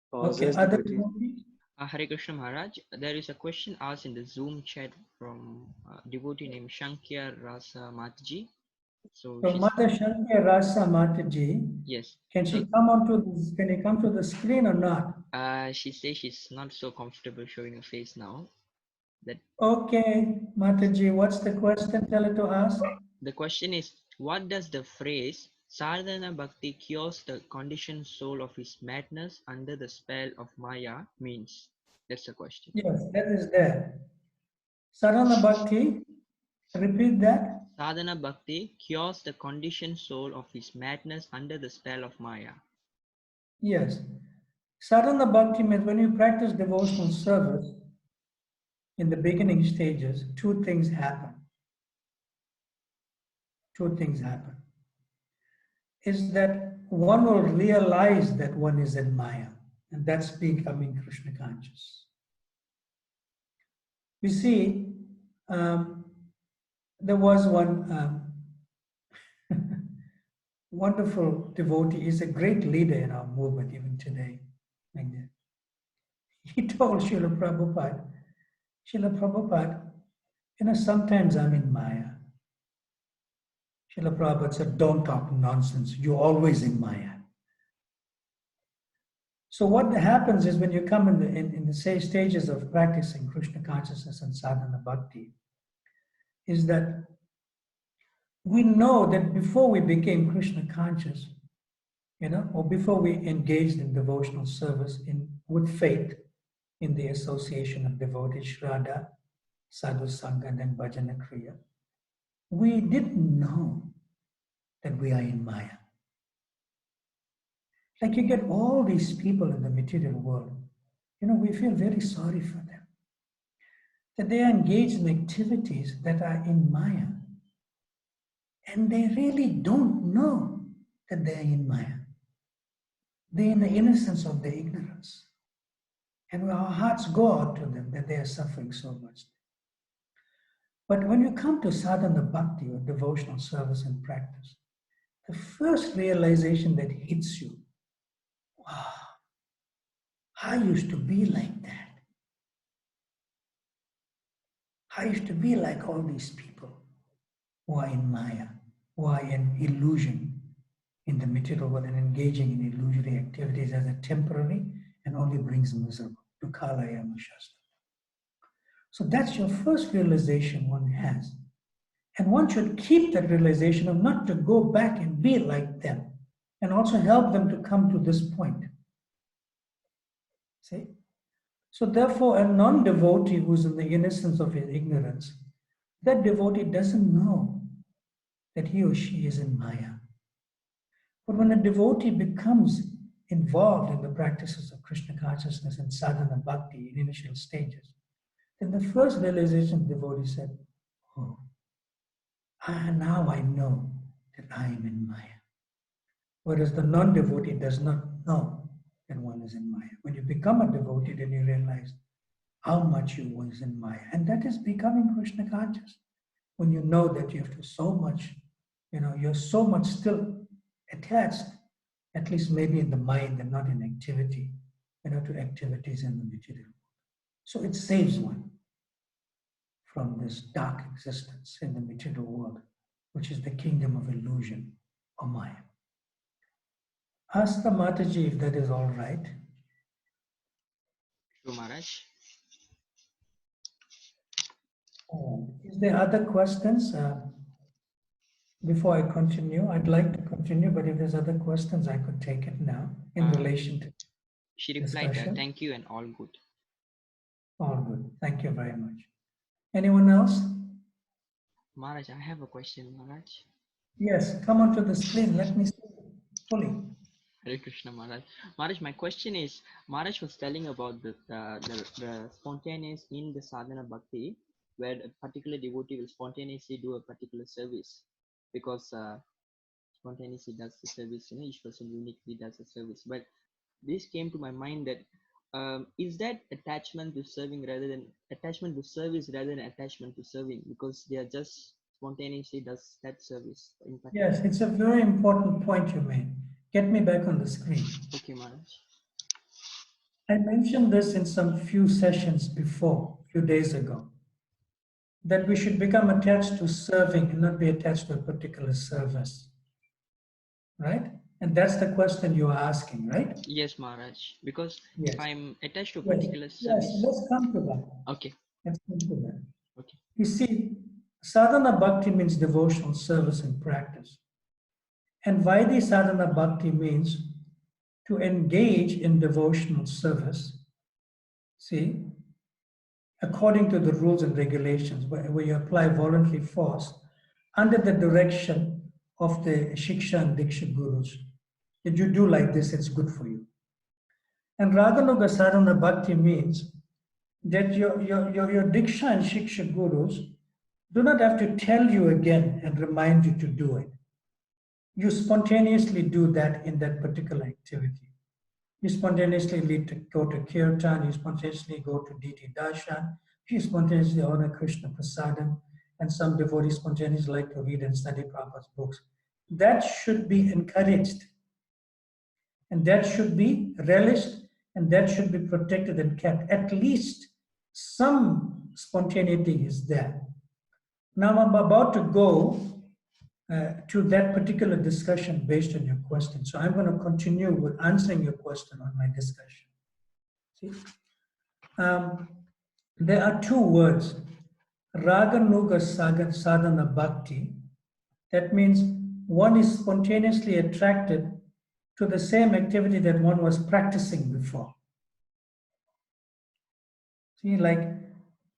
D: For
A: Okay.
D: others,
A: Other
D: devotees.
A: devotees?
B: Hare Krishna Maharaj, there is a question asked in the Zoom chat from devotee named Shankya Rasa Mataji. So
A: So
B: she's,
A: Mother Shanti Rasa Mataji,
B: yes.
A: can
B: So
A: she come onto this? Can you come to the screen or not?
B: she says she's not so comfortable showing her face now. That
A: Okay, Mataji, what's the question? Tell it to us.
B: the question is, what does the phrase Sadhana Bhakti cures the conditioned soul of his madness under the spell of Maya means? That's the question.
A: Yes, that is there. Sarana Bhakti, repeat that.
B: Sadhana Bhakti cures the conditioned soul of his madness under the spell of Maya.
A: Yes. Sadhana Bhakti means when you practice devotional service, in the beginning stages, two things happen. Two things happen. Is that one will realize that one is in Maya, and that's becoming Krishna conscious. You see, there was one wonderful devotee. He's a great leader in our movement even today. Like that. He told Srila Prabhupada, sometimes I'm in Maya. Srila Prabhupada said, don't talk nonsense. You're always in Maya. So what happens is when you come in the same stages of practicing Krishna consciousness and sadhana bhakti, is that we know that before we became Krishna conscious, or before we engaged in devotional service with faith in the association of devotees, Shraddha, Sadhu Sangha, and Bhajana Kriya, we didn't know that we are in Maya. Like you get all these people in the material world, we feel very sorry for them. That they are engaged in activities that are in Maya. And they really don't know that they are in Maya. They're in the innocence of their ignorance. And our hearts go out to them that they are suffering so much. But when you come to sadhana bhakti or devotional service and practice, the first realization that hits you, wow, I used to be like that. I used to be like all these people who are in Maya, who are in illusion in the material world and engaging in illusory activities as a temporary and only brings misery to Kalayama Shastra. So that's your first realization one has. And one should keep that realization of not to go back and be like them and also help them to come to this point. See? So therefore, a non-devotee who's in the innocence of his ignorance, that devotee doesn't know that he or she is in Maya. But when a devotee becomes involved in the practices of Krishna consciousness and sadhana bhakti in initial stages, then the first realization the devotee said, oh, now I know that I am in Maya. Whereas the non-devotee does not know that one is in Maya. When you become a devotee, then you realize how much you was in Maya. And that is becoming Krishna conscious. When you know that you have to so much, you're so much still attached, at least maybe in the mind and not in activity, to activities in the material world. So it saves one from this dark existence in the material world, which is the kingdom of illusion or Maya. Ask the Mataji if that is all right.
B: True, Maharaj.
A: Is there other questions? Before I continue, I'd like to continue, but if there's other questions, I could take it now in relation to
B: She replied,
A: discussion.
B: thank you and all good.
A: All good. Thank you very much. Anyone else?
B: Maharaj, I have a question, Maharaj.
A: Yes, come onto the screen. Let me see fully.
B: Hare Krishna Maharaj. Maharaj, my question is, Maharaj was telling about the spontaneous in the sadhana bhakti, where a particular devotee will spontaneously do a particular service, because spontaneously does the service, each person uniquely does the service. But this came to my mind that is that attachment to serving rather than attachment to service rather than attachment to serving, because they are just spontaneously does that service in particular.
A: Yes, it's a very important point you made. Get me back on the screen.
B: Okay, Maharaj.
A: I mentioned this in some few sessions before, a few days ago, that we should become attached to serving and not be attached to a particular service. Right? And that's the question you're asking, right?
B: Yes, Maharaj. Because
A: Yes.
B: if I'm attached to a
A: Yes.
B: particular
A: Yes.
B: service.
A: Let's come to that.
B: Okay.
A: Let's come to that.
B: Okay.
A: You see, sadhana bhakti means devotional service and practice. And Vaidhi sadhana bhakti means to engage in devotional service, see, according to the rules and regulations, where you apply voluntary force under the direction of the Shiksha and Diksha gurus. If you do like this, it's good for you. And Raganuga sadhana bhakti means that your Diksha and Shiksha gurus do not have to tell you again and remind you to do it. You spontaneously do that in that particular activity. You spontaneously go to Kirtan, you spontaneously go to Diti Darshan, you spontaneously honor Krishna Prasadam, and some devotees spontaneously like to read and study Prabhupada's books. That should be encouraged, and that should be relished, and that should be protected and kept. At least some spontaneity is there. Now I'm about to go to that particular discussion based on your question. So I'm going to continue with answering your question on my discussion. See? There are two words, Raganuga Sadhana Bhakti. That means one is spontaneously attracted to the same activity that one was practicing before. See, like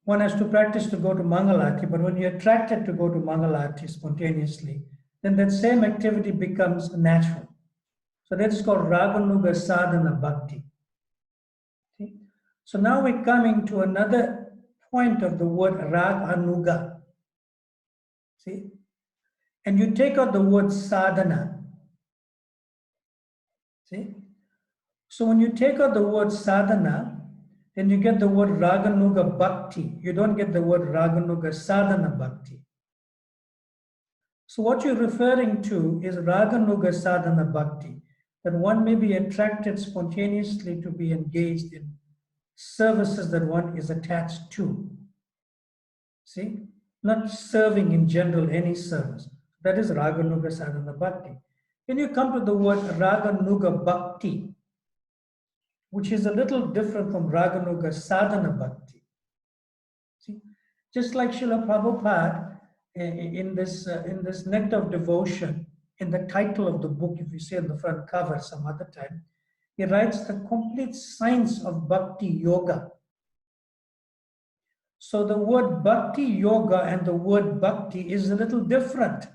A: one has to practice to go to Mangalarti, but when you're attracted to go to Mangalarti spontaneously, then that same activity becomes natural. So that is called Raganuga Sadhana Bhakti. See? So now we're coming to another point of the word Raganuga. See? And you take out the word sadhana. See? So when you take out the word sadhana, then you get the word Raganuga Bhakti. You don't get the word Raganuga Sadhana Bhakti. So what you're referring to is Raganuga Sadhana Bhakti, that one may be attracted spontaneously to be engaged in services that one is attached to. See? Not serving in general, any service. That is Raganuga Sadhana Bhakti. When you come to the word Raganuga Bhakti, which is a little different from Raganuga Sadhana Bhakti. See? Just like Srila Prabhupada in this Nectar of Devotion, in the title of the book, if you see on the front cover some other time, he writes the complete science of Bhakti Yoga. So the word Bhakti Yoga and the word Bhakti is a little different.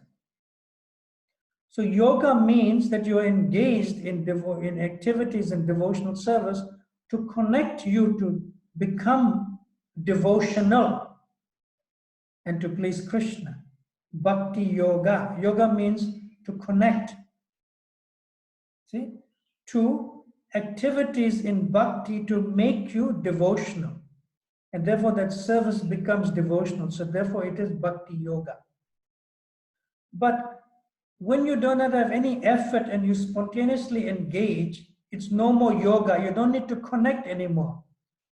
A: So yoga means that you are engaged in activities and devotional service to connect you to become devotional and to please Krishna. Bhakti Yoga. Yoga means to connect. See? To activities in bhakti to make you devotional. And therefore that service becomes devotional. So therefore it is Bhakti Yoga. But when you do not have any effort and you spontaneously engage, it's no more yoga. You don't need to connect anymore.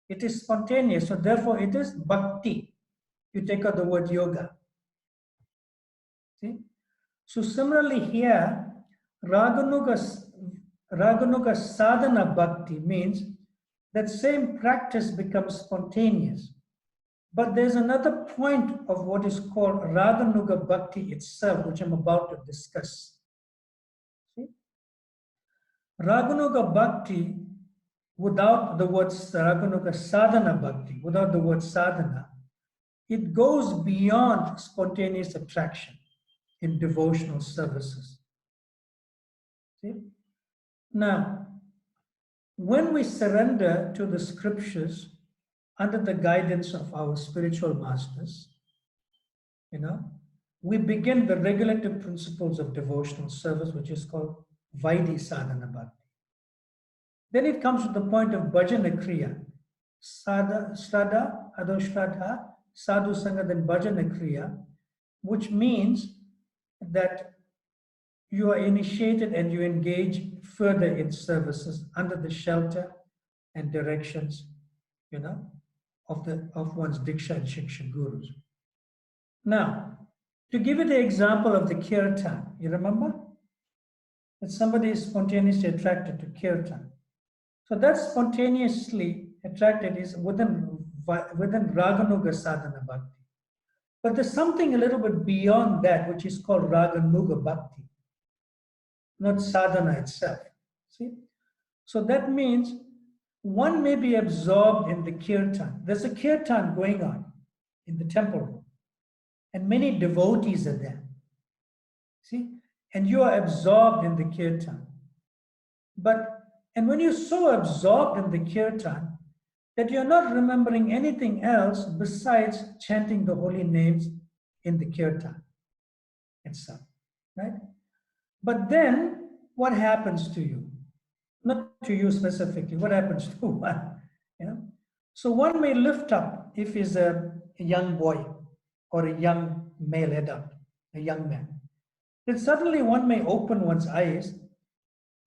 A: It is spontaneous. So therefore it is bhakti. You take out the word yoga. See? So similarly here, Raganuga Sadhana Bhakti means that same practice becomes spontaneous. But there's another point of what is called Raganuga Bhakti itself, which I'm about to discuss. See? Raganuga Bhakti, without the word Raganuga Sadhana Bhakti, without the word sadhana, it goes beyond spontaneous attraction in devotional services. See? Now, when we surrender to the scriptures under the guidance of our spiritual masters, we begin the regulative principles of devotional service, which is called Vaidhi Sadhana Bhakti. Then it comes to the point of bhajana kriya. Shraddha, Adho Sadhu Sangha, then bhajana kriya, which means that you are initiated and you engage further in services under the shelter and directions, of one's diksha and shiksha gurus. Now, to give you the example of the kirtan, you remember that somebody is spontaneously attracted to kirtan. So that spontaneously attracted is within Raganuga sadhana bhakti. But there's something a little bit beyond that, which is called Raganuga bhakti, not sadhana itself. See? So that means one may be absorbed in the kirtan. There's a kirtan going on in the temple room, and many devotees are there. See? And you are absorbed in the kirtan. And when you're so absorbed in the kirtan that you're not remembering anything else besides chanting the holy names in the kirtan itself, right? But then what happens to you? Not to you specifically, what happens to one? So one may lift up, if he's a young boy or a young male adult, a young man, then suddenly one may open one's eyes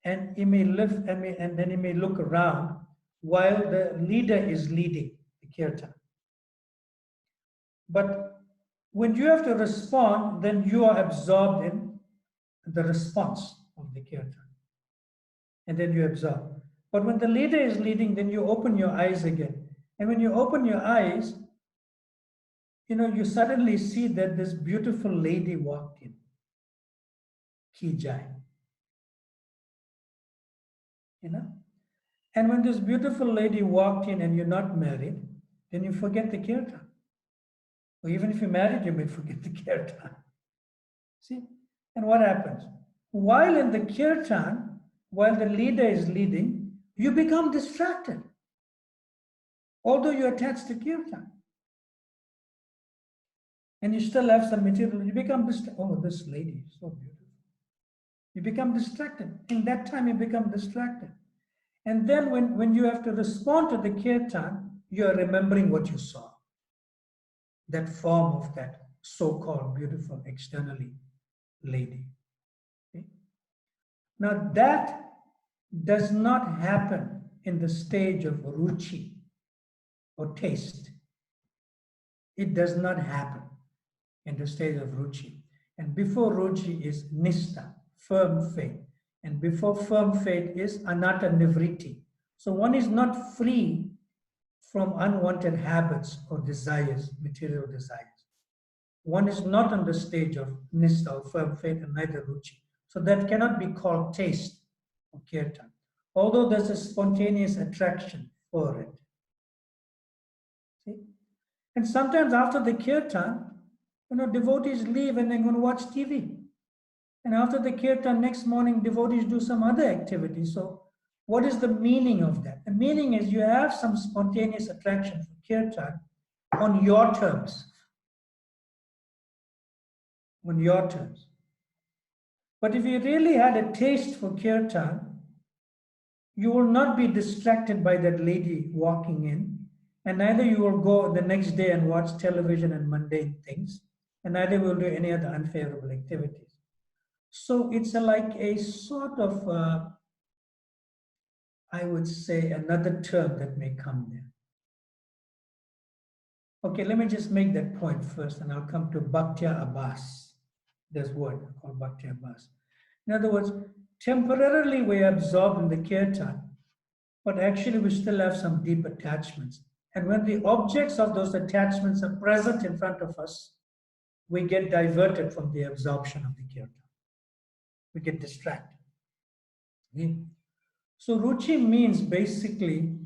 A: and he may lift and then he may look around while the leader is leading the kirtan. But when you have to respond, then you are absorbed in the response of the kirtan. And then you absorb. But when the leader is leading, then you open your eyes again. And when you open your eyes, you suddenly see that this beautiful lady walked in. Ki Jai. And when this beautiful lady walked in and you're not married, then you forget the kirtan. Or even if you're married, you may forget the kirtan. See? And what happens? While in the kirtan, while the leader is leading, you become distracted. Although you're attached to kirtan. And you still have some material, you become distracted. Oh, this lady is so beautiful. You become distracted. In that time, you become distracted. And then when you have to respond to the kirtan, you are remembering what you saw. That form of that so-called beautiful externally lady. Okay? Now that does not happen in the stage of ruchi or taste. It does not happen in the stage of ruchi. And before ruchi is nistha, firm faith. And before firm faith is anatta nivritti. So one is not free from unwanted habits or desires, material desires. One is not on the stage of nistha or firm faith and neither ruchi. So that cannot be called taste or kirtan. Although there's a spontaneous attraction for it. See? And sometimes after the kirtan, devotees leave and they're going to watch TV. And after the kirtan, next morning, devotees do some other activity. So what is the meaning of that? The meaning is you have some spontaneous attraction for kirtan on your terms. On your terms. But if you really had a taste for kirtan, you will not be distracted by that lady walking in, and neither you will go the next day and watch television and mundane things, and neither will do any other unfavorable activities. So it's like a sort of, I would say, another term that may come there. Okay, let me just make that point first, and I'll come to Bhaktya Abbas. There's a word called Bhaktya Abbas. In other words, temporarily we're absorbed in the kirtan, but actually we still have some deep attachments. And when the objects of those attachments are present in front of us, we get diverted from the absorption of the kirtan. We get distracted. Okay? So ruchi means basically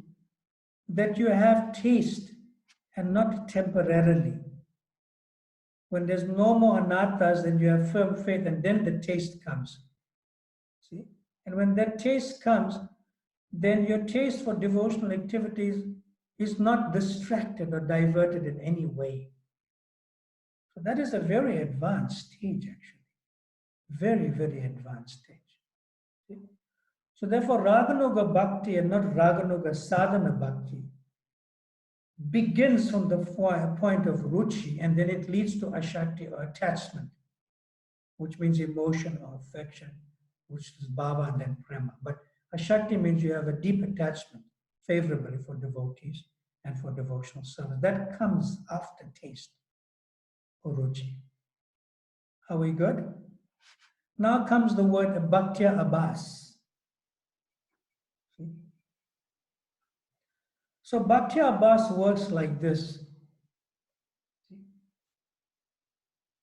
A: that you have taste and not temporarily. When there's no more anathas, then you have firm faith and then the taste comes. See? And when that taste comes, then your taste for devotional activities is not distracted or diverted in any way. So that is a very advanced stage, actually. Very, very advanced stage. See? So therefore, Raganuga Bhakti and not Raganuga Sadhana Bhakti begins from the point of ruchi, and then it leads to ashakti or attachment, which means emotion or affection, which is bhava and then prema. But ashakti means you have a deep attachment favorably for devotees and for devotional service. That comes after taste or ruchi. Are we good? Now comes the word bhaktya abhas. So bhaktya abhas works like this.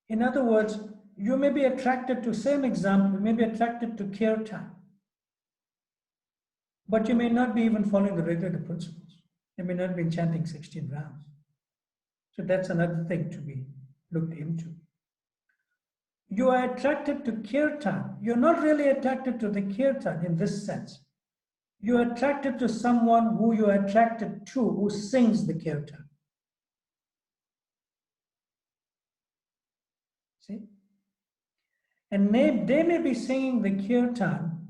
A: In other words, you may be attracted to, same example, you may be attracted to kirtan, but you may not be even following the regular principles. You may not be chanting 16 rounds. So that's another thing to be looked into. You are attracted to kirtan. You're not really attracted to the kirtan in this sense. You're attracted to someone who you're attracted to, who sings the kirtan. See? And they may be singing the kirtan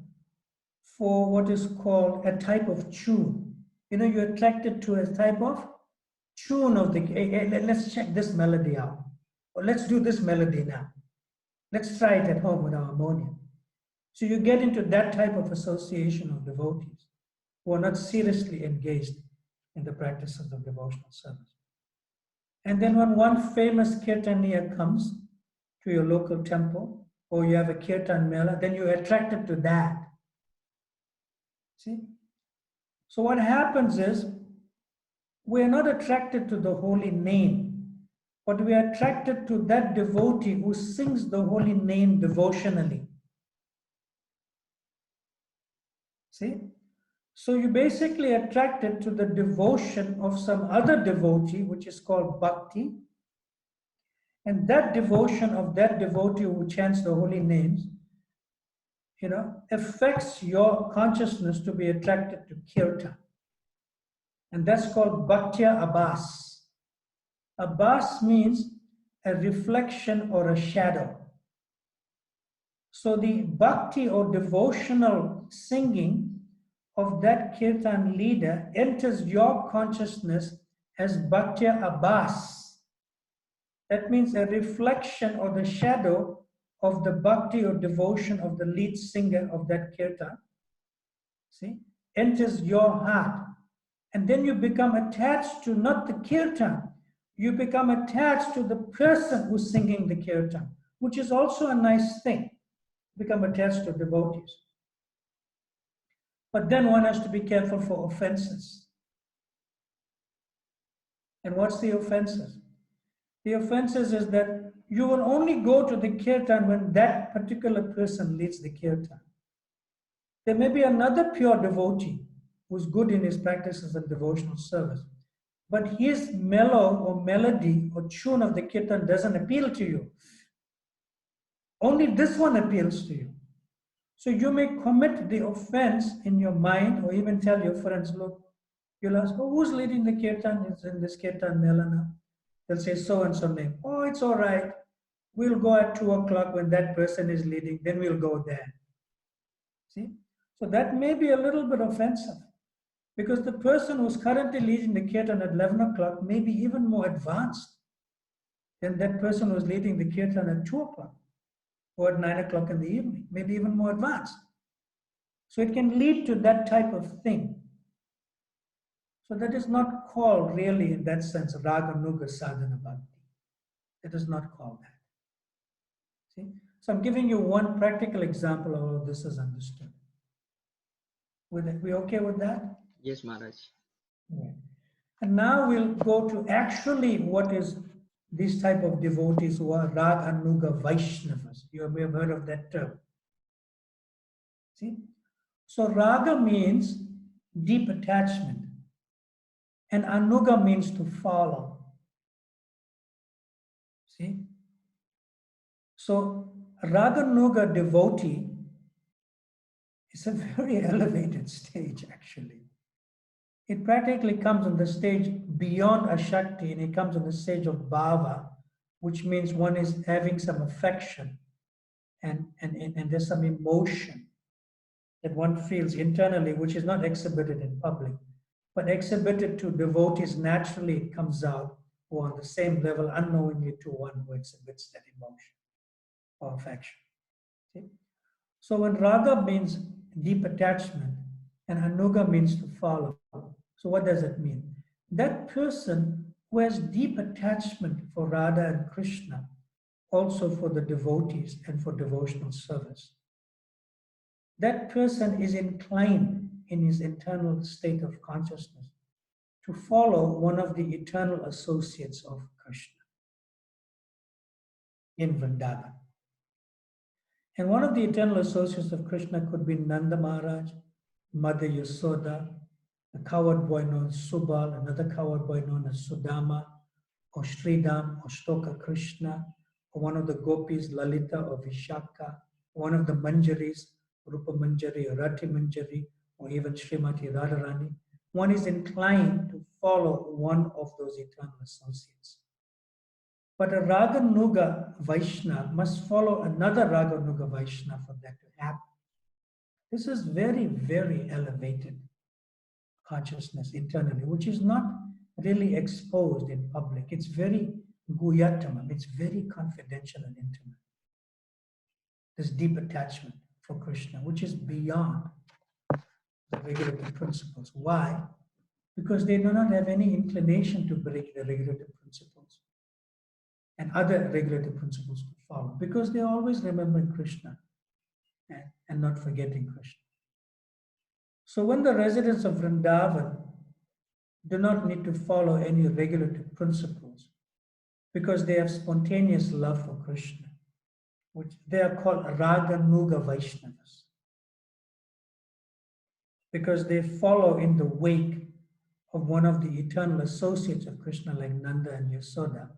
A: for what is called a type of tune. You know, you're attracted to a type of tune of the, let's check this melody out. Or let's do this melody now. Let's try it at home with our harmonium. So you get into that type of association of devotees who are not seriously engaged in the practices of devotional service. And then when one famous kirtaniya comes to your local temple, or you have a kirtan mela, then you're attracted to that. See? So what happens is, we are not attracted to the holy name, but we are attracted to that devotee who sings the holy name devotionally. See? So you basically attracted to the devotion of some other devotee, which is called bhakti. And that devotion of that devotee who chants the holy names, you know, affects your consciousness to be attracted to kirtan. And that's called bhaktya abhas. Abhas means a reflection or a shadow. So the bhakti or devotional singing of that kirtan leader enters your consciousness as bhaktya abhas. That means a reflection or the shadow of the bhakti or devotion of the lead singer of that kirtan, see, enters your heart. And then you become attached to not the kirtan, you become attached to the person who's singing the kirtan, which is also a nice thing, become attached to devotees. But then one has to be careful for offenses. And what's the offenses? The offenses is that you will only go to the kirtan when that particular person leads the kirtan. There may be another pure devotee who's good in his practices of devotional service, but his mellow or melody or tune of the kirtan doesn't appeal to you. Only this one appeals to you. So you may commit the offense in your mind, or even tell your friends, look, you'll ask, oh, who's leading the kirtan? It's in this kirtan mela now. They'll say so-and-so name. Oh, it's all right. We'll go at 2 o'clock when that person is leading, then we'll go there. See? So that may be a little bit offensive, because the person who's currently leading the kirtan at 11 o'clock may be even more advanced than that person who's leading the kirtan at 2 o'clock or at 9 o'clock in the evening, maybe even more advanced. So it can lead to that type of thing. So that is not called really in that sense raga nuga sadhana bhakti. It is not called that. See? So I'm giving you one practical example of how this is understood. We okay with that?
B: Yes, Maharaj.
A: Yeah. And now we'll go to actually what is this type of devotees who are raga nuga Vaishnavas. You may have heard of that term. See? So raga means deep attachment, and anuga means to follow. See? So Raganuga devotee is a very elevated stage actually. It practically comes on the stage beyond Ashakti, and it comes on the stage of Bhava, which means one is having some affection and there's some emotion that one feels internally, which is not exhibited in public, but exhibited to devotees naturally, it comes out, who are on the same level unknowingly to one who exhibits that emotion or affection. See? So when raga means deep attachment and anuga means to follow, so what does it mean? That person who has deep attachment for Radha and Krishna, also for the devotees and for devotional service, that person is inclined in his internal state of consciousness to follow one of the eternal associates of Krishna in Vrindavan. And one of the eternal associates of Krishna could be Nanda Maharaj, Mother Yasoda, a coward boy known as Subal, another coward boy known as Sudama, or Sridham, or Shtoka Krishna, or one of the gopis, Lalita or Vishaka, one of the Manjaris, Rupa Manjari or Rati Manjari, or even Srimati Radharani. One is inclined to follow one of those eternal associates. But a Raganuga Vaishnava must follow another Raganuga Vaishnava for that to happen. This is very, very elevated consciousness internally, which is not really exposed in public. It's very guyatamam, it's very confidential and intimate. This deep attachment for Krishna, which is beyond the regulative principles. Why? Because they do not have any inclination to break the regulative principles and other regulative principles to follow, because they always remember Krishna and not forgetting Krishna. So when the residents of Vrindavan do not need to follow any regulative principles because they have spontaneous love for Krishna, which they are called Raganuga Vaishnavas, because they follow in the wake of one of the eternal associates of Krishna like Nanda and Yasoda.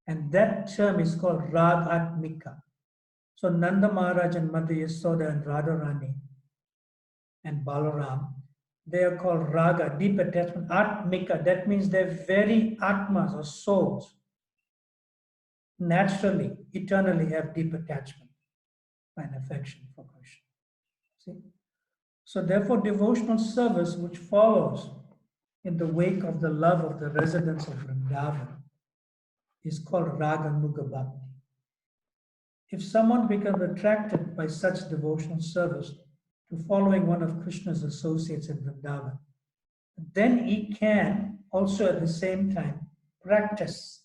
A: And that term is called Ragatmika. So Nanda Maharaj and Mother Yasoda and Radharani and Balaram, they are called Raga, deep attachment, Atmika. That means their very Atmas or souls naturally, eternally have deep attachment and affection for Krishna. See? So therefore, devotional service which follows in the wake of the love of the residents of Vrindavan is called Raganuga Bhakti. If someone becomes attracted by such devotional service to following one of Krishna's associates in Vrindavan, then he can also at the same time practice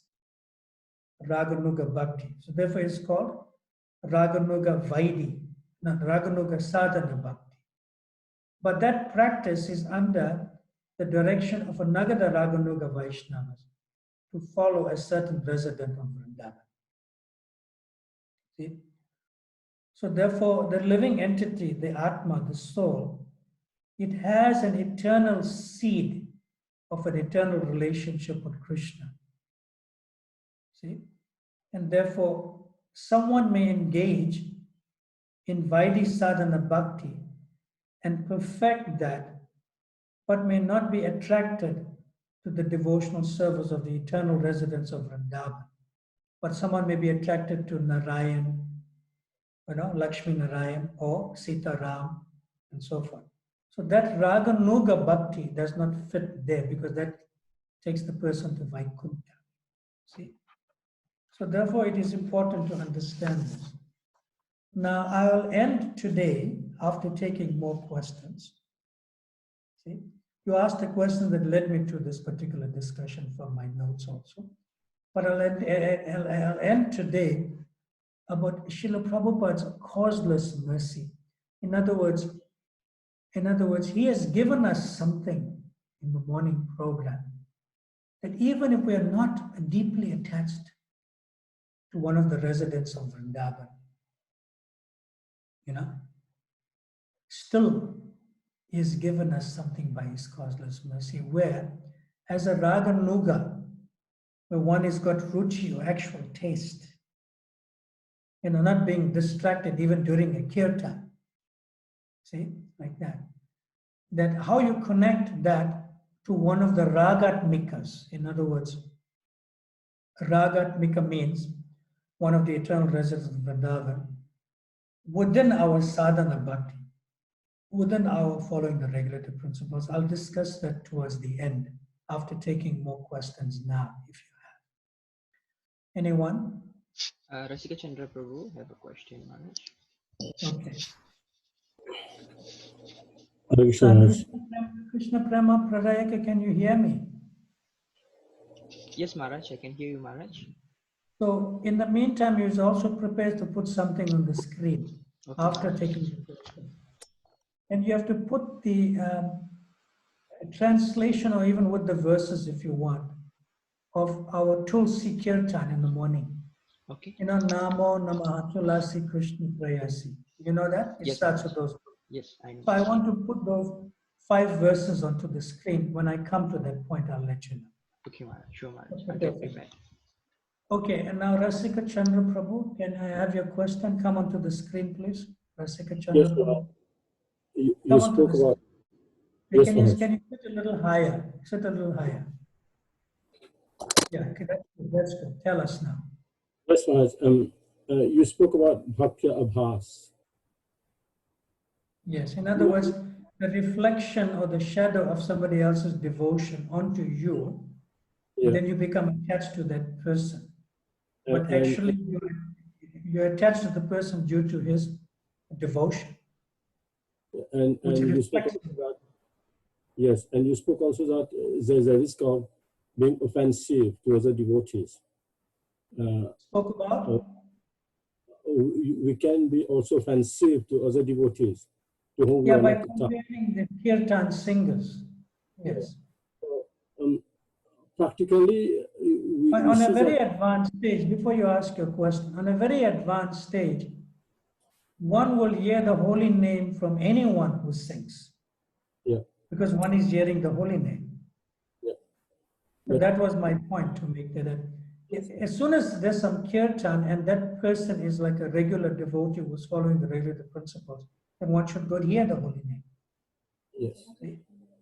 A: Raganuga Bhakti. So therefore it's called Raganuga Vaidhi, not Raganuga Sadhana Bhakti. But that practice is under the direction of another Raganuga Vaishnavas to follow a certain resident of Vrindavan. See? So therefore, the living entity, the Atma, the soul, it has an eternal seed of an eternal relationship with Krishna. See? And therefore, someone may engage in Vaidhi Sadhana Bhakti and perfect that, but may not be attracted to the devotional service of the eternal residents of Vrindavan. But someone may be attracted to Narayan, Lakshmi Narayan or Sita Ram and so forth. So that Raganuga Bhakti does not fit there because that takes the person to Vaikuntha. See? So therefore it is important to understand this. Now I will end today after taking more questions. See? You asked a question that led me to this particular discussion from my notes also. But I'll end today about Srila Prabhupada's causeless mercy. In other words, he has given us something in the morning program that even if we are not deeply attached to one of the residents of Vrindavan, still he has given us something by his causeless mercy, where as a Raganuga, where one has got ruchi or actual taste, not being distracted even during a kirtan. See, like that. That how you connect that to one of the ragatmikas. In other words, ragatmika means one of the eternal residents of Vrindavan within our sadhana bhakti, within our following the regulative principles. I'll discuss that towards the end after taking more questions now, if you have. Anyone?
B: Rasika Chandra Prabhu have a question, Maharaj.
A: Okay.
C: Krishna.
A: Krishna Prema Pradayaka, can you hear me?
B: Yes, Maharaj, I can hear you, Maharaj.
A: So in the meantime, you're also prepared to put something on the screen
B: Okay,
A: after
B: Maharaj.
A: taking the question. And you have to put the translation or even with the verses if you want of our Tulsi Kirtan in the morning.
B: Okay.
A: You know, Namo Namaha Tulasi Krishna Prayasi. You know that? It
B: Yes,
A: starts
B: Maharaj.
A: with those.
B: Yes, I know.
A: So I want to put those 5 verses onto the screen. When I come to that point, I'll let you know.
B: Okay, Maharaj. Sure, Maharaj.
A: Okay,
B: I'll get
A: perfect.
B: prepared.
A: Okay, and now Rasika Chandra Prabhu, can I have your question come onto the screen, please? Rasika Chandra
C: Yes,
A: Prabhu.
C: you
A: Come onto
C: spoke
A: the
C: about.
A: screen.
C: Yes,
A: Can you
C: Maharaj.
A: sit a little higher? Sit a little higher. Yeah, okay, that's good. Tell us now.
C: Yes, Maharaj. You spoke about Bhakti Abhas.
A: Yes, in other words, the reflection or the shadow of somebody else's devotion onto you,
C: Yeah.
A: then you become attached to that person. But
C: And
A: actually, you're attached to the person due to his devotion, which
C: you spoke
A: reflects.
C: about that. Yes, and you spoke also that there's a risk of being offensive to other devotees.
A: Spoke about?
C: We can be also offensive to other devotees to whom we
A: Yeah,
C: are
A: by
C: not attached.
A: comparing the kirtan singers. Yes.
C: Practically, we
A: On a
C: see
A: very
C: that.
A: advanced stage, before you ask your question, on a very advanced stage, one will hear the holy name from anyone who sings.
C: Yeah.
A: Because one is hearing the holy name.
C: Yeah.
A: So that was my point to make that. As soon as there's some kirtan and that person is like a regular devotee who's following the regular principles, then one should go hear the holy name.
C: Yes.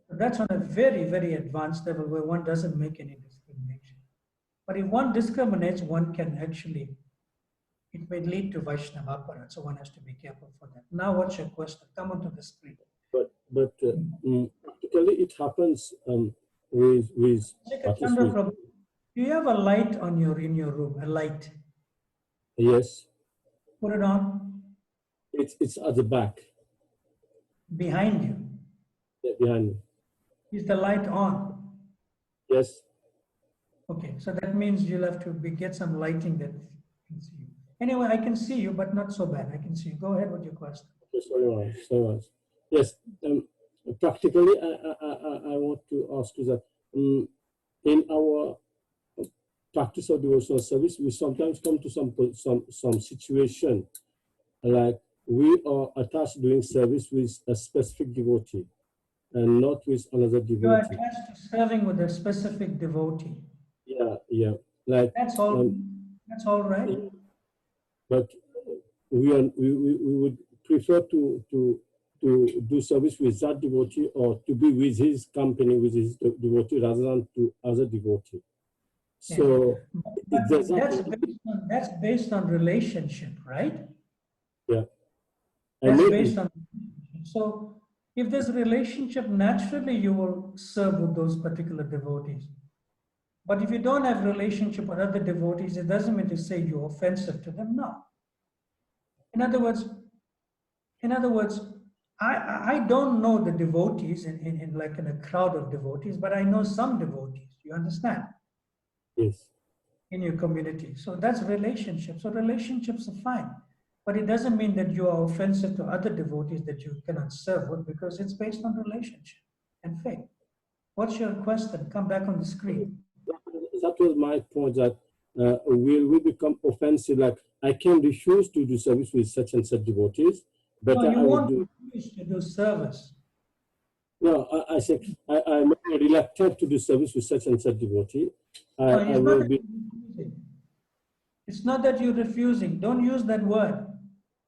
A: So that's on a very, very advanced level where one doesn't make any discrimination. But if one discriminates, one can actually, it may lead to Vaishnava aparat, so one has to be careful for that. Now what's your question? Come onto the screen.
C: But practically it happens with
A: Chandra
C: artists.
A: Prabhu, do you have a light on in your room? A light?
C: Yes,
A: Put it on
C: it's at the back.
A: behind you.
C: Yeah, behind me.
A: Is the light on?
C: Yes.
A: Okay, so that means you'll have to get some lighting that can see you. Anyway, I can see you, but not so bad. I can see you. Go ahead with your question.
C: Okay, sorry, Raj. Yes. Practically, I want to ask you that in our practice of devotional service, we sometimes come to some situation like we are attached doing service with a specific devotee and not with another
A: You are
C: devotee.
A: attached to serving with a specific devotee.
C: Yeah. Like
A: That's all. That's all right.
C: but we would prefer to do service with that devotee or to be with his company, with his devotee rather than to other devotee. So
A: But
C: there's
A: that's based on relationship, right?
C: yeah.
A: That's
C: And
A: based on. So if there's a relationship, naturally you will serve with those particular devotees. But if you don't have relationship with other devotees, it doesn't mean to say you're offensive to them. No. In other words, I don't know the devotees in like in a crowd of devotees, but I know some devotees. You understand?
C: yes.
A: In your community. So that's relationship. So relationships are fine. But it doesn't mean that you are offensive to other devotees that you cannot serve with because it's based on relationship and faith. What's your question? Come back on the screen.
C: That was my point, that will we become offensive, like I can refuse to do service with such and such devotees, but
A: No, you
C: I would
A: won't
C: do.
A: refuse to do service.
C: No, I said I'm reluctant to do service with such and such devotee.
A: No,
C: I will be.
A: It's not that you're refusing. Don't use that word.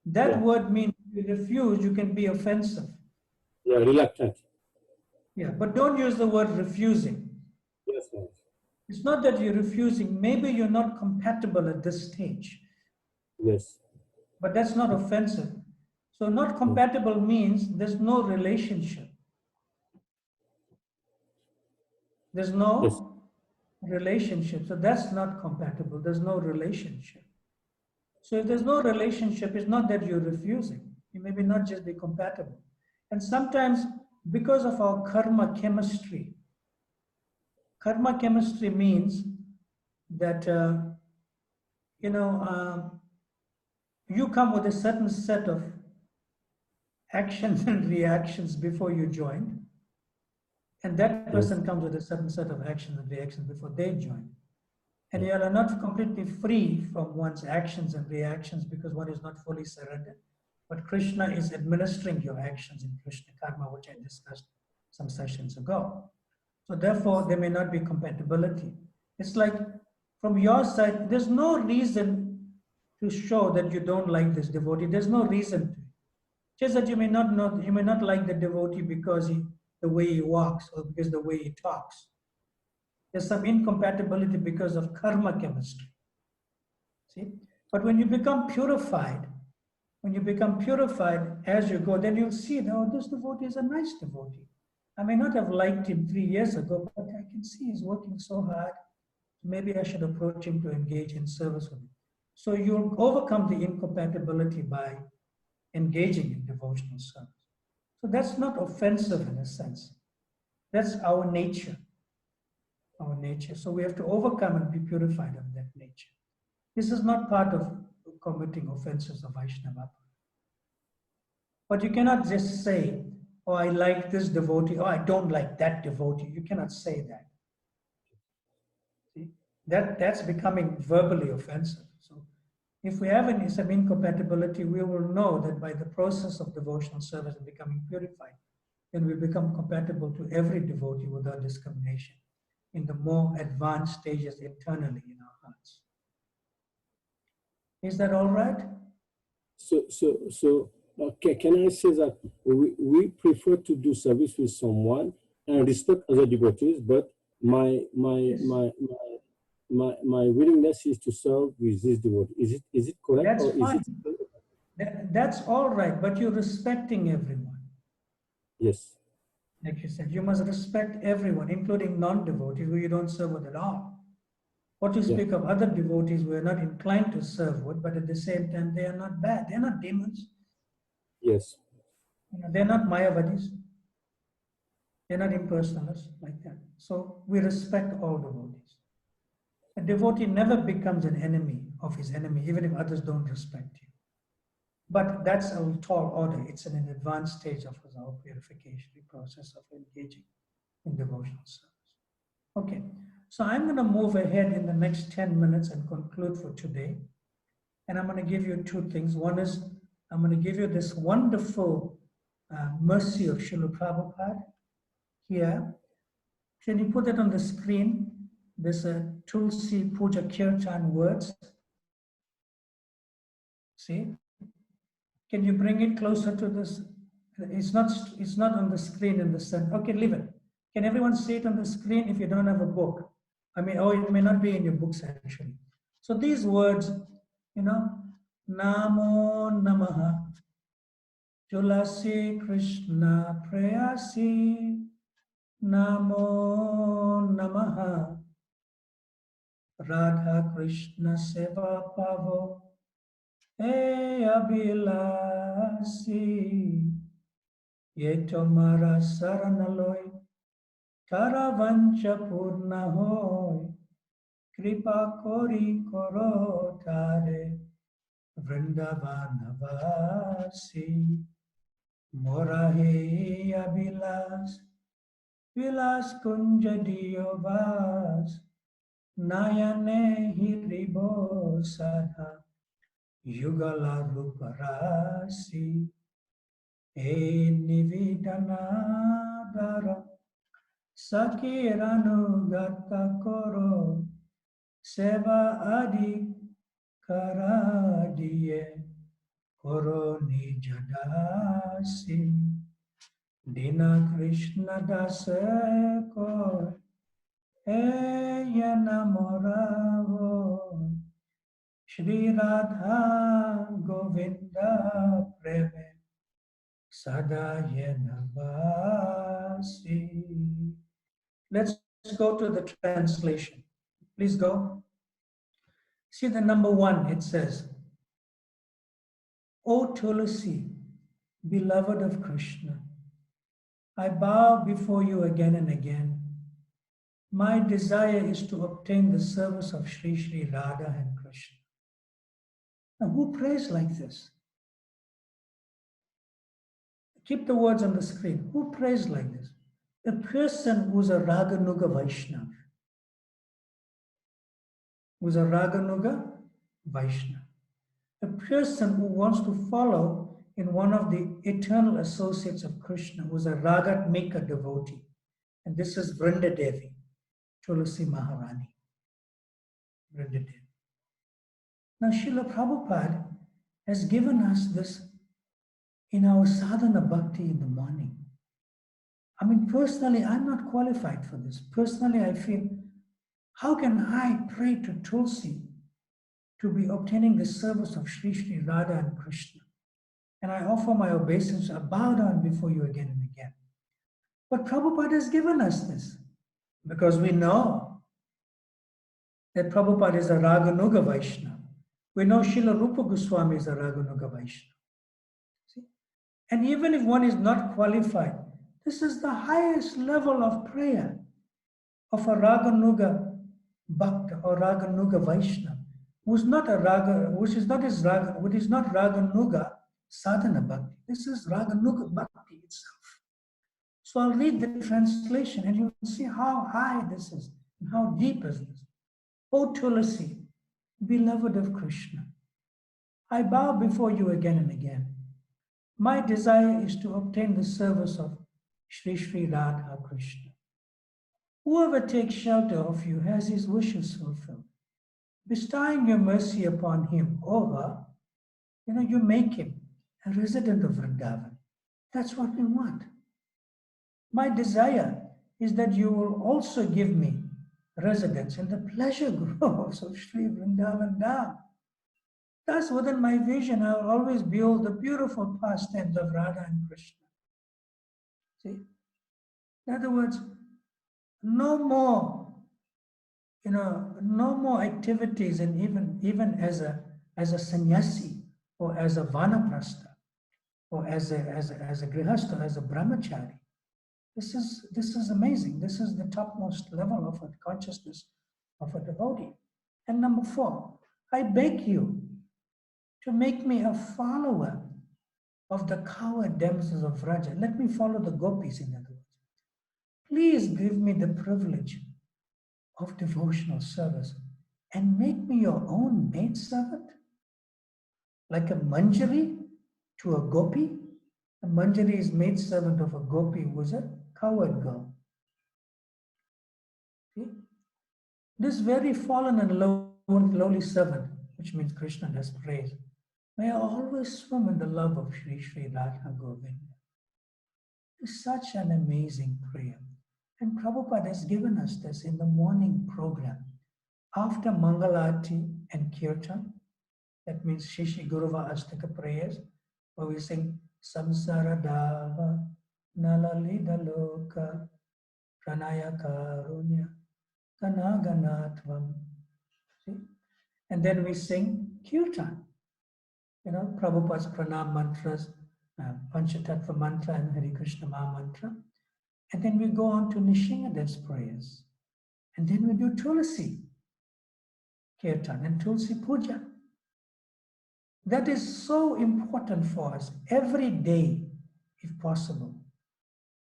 A: That word means you refuse, you can be offensive.
C: Yeah, reluctant.
A: Yeah, but don't use the word refusing.
C: Yes, ma'am.
A: It's not that you're refusing. Maybe you're not compatible at this stage.
C: Yes.
A: But that's not offensive. So not compatible means there's no relationship. There's
C: Yes.
A: no relationship. So that's not compatible. There's no relationship. So if there's no relationship, it's not that you're refusing. You maybe not just be compatible. And sometimes because of our karma chemistry means that, you come with a certain set of actions and reactions before you join. And that person comes with a certain set of actions and reactions before they join. And you are not completely free from one's actions and reactions because one is not fully surrendered. But Krishna is administering your actions in Krishna karma, which I discussed some sessions ago. So therefore, there may not be compatibility. It's like from your side, there's no reason to show that you don't like this devotee. There's no reason to. Just that you may not like the devotee because the way he walks or because the way he talks. There's some incompatibility because of karma chemistry. See? But when you become purified as you go, then you'll see, oh, this devotee is a nice devotee. I may not have liked him 3 years ago, but I can see he's working so hard. Maybe I should approach him to engage in service with him. So you'll overcome the incompatibility by engaging in devotional service. So that's not offensive in a sense. That's our nature. Our nature. So we have to overcome and be purified of that nature. This is not part of committing offenses of Vaishnava. But you cannot just say, oh, I like this devotee, oh, I don't like that devotee. You cannot say that. See? That's becoming verbally offensive. So if we have some incompatibility, we will know that by the process of devotional service and becoming purified, then we become compatible to every devotee without discrimination in the more advanced stages internally in our hearts. Is that all right?
C: So can I say that we prefer to do service with someone and respect other devotees, but my willingness is to serve with this devotee. Is it correct?
A: That's
C: or
A: fine.
C: Is it...
A: That's all right, but you're respecting everyone.
C: Yes.
A: Like you said, you must respect everyone, including non-devotees who you don't serve with at all. What to speak of other devotees we are not inclined to serve with, but at the same time, they are not bad. They're not demons.
C: Yes.
A: They're not Mayavadis. They're not impersonalists like that. So we respect all devotees. A devotee never becomes an enemy of his enemy, even if others don't respect you. But that's a tall order. It's in an advanced stage of our purification process of engaging in devotional service. Okay, so I'm going to move ahead in the next 10 minutes and conclude for today. And I'm going to give you two things. One is I'm going to give you this wonderful mercy of Srila Prabhupada here. Can you put it on the screen? This Tulsi Puja Kirtan words. See? Can you bring it closer to this? It's not on the screen in the center. Okay, leave it. Can everyone see it on the screen if you don't have a book? I mean, oh, it may not be in your books actually. So these words, Namo Namaha, Tulasi Krishna Prayasi, Namo Namaha, Radha Krishna Seva Pavo, Hey Abhilasi, Ye Tomara Saranaloy, Taravancha Purna Hoy, Kripa Kori Koro Tare, Vrindavanavasi, Morahe Abhilas, Vilas Kunja Diovas, Nayane Hiribo Sadha, Yugala Ruparasi, E Nividanadara, Sakiranu Gata Koro, Seva Adi Karadiye, Koro Nijadasi, Dina Krishna Dasa Kor, Eyana Moravo, Shri Radha Govinda Preme, Sadayana Vasi. Let's go to the translation. Please go. See the number 1, it says, O Tulasi, beloved of Krishna, I bow before you again and again. My desire is to obtain the service of Sri Sri Radha and Krishna. Now, who prays like this? Keep the words on the screen. Who prays like this? A person who's a Raganuga Vaishnava. Who's a Raganuga Vaishnava. A person who wants to follow in one of the eternal associates of Krishna, who's a Ragatmika devotee. And this is Vrinda Devi, Tulasi Maharani. Vrinda Devi. Now, Srila Prabhupada has given us this in our sadhana bhakti in the morning. I mean, personally, I'm not qualified for this. Personally, I feel, how can I pray to Tulsi to be obtaining the service of Sri Sri Radha and Krishna? And I offer my obeisance, I bow down before you again and again. But Prabhupada has given us this because we know that Prabhupada is a Raganuga Vaishnava. We know Srila Rupa Goswami is a Raganuga Vaishnava. See? And even if one is not qualified, this is the highest level of prayer of a Raganuga Bhakta or Raganuga Vaishnava, which is not Raganuga sadhana bhakti. This is Raganuga bhakti itself. So I'll read the translation and you'll see how high this is and how deep is this. O Tulasi, beloved of Krishna, I bow before you again and again. My desire is to obtain the service of Sri Sri Radha Krishna. Whoever takes shelter of you has his wishes fulfilled. Bestowing your mercy upon him or her, you make him a resident of Vrindavan. That's what we want. My desire is that you will also give me residence in the pleasure groves of Sri Vrindavan Dham. Thus, within my vision, I will always behold the beautiful pastimes of Radha and Krishna. See? In other words, no more, no more activities, and even as a sannyasi or as a vanaprastha or as a grihastha, as a brahmachari. This is amazing. This is the topmost level of a consciousness of a devotee. And number 4, I beg you to make me a follower of the cowherd damsels of Vraja. Let me follow the gopis, in other words. Please give me the privilege of devotional service and make me your own maidservant, like a manjari to a gopi. A manjari is maidservant of a gopi who is a cowherd girl. See? This very fallen and lowly servant, which means Krishna does praise, may I always swim in the love of Sri Sri Radha Govinda. It's such an amazing prayer. And Prabhupada has given us this in the morning program. After Mangalarti and Kirtan, that means Shishi Guruva Astaka prayers, where we sing Samsara Dava Nalalida Loka Pranaya Karunya Ganaganatvam. See? And then we sing Kirtan. Prabhupada's pranam mantras, Panchatattva mantra and Hare Krishna Maha mantra. And then we go on to Nishingadev's prayers. And then we do Tulasi Kirtan and Tulsi Puja. That is so important for us. Every day, if possible,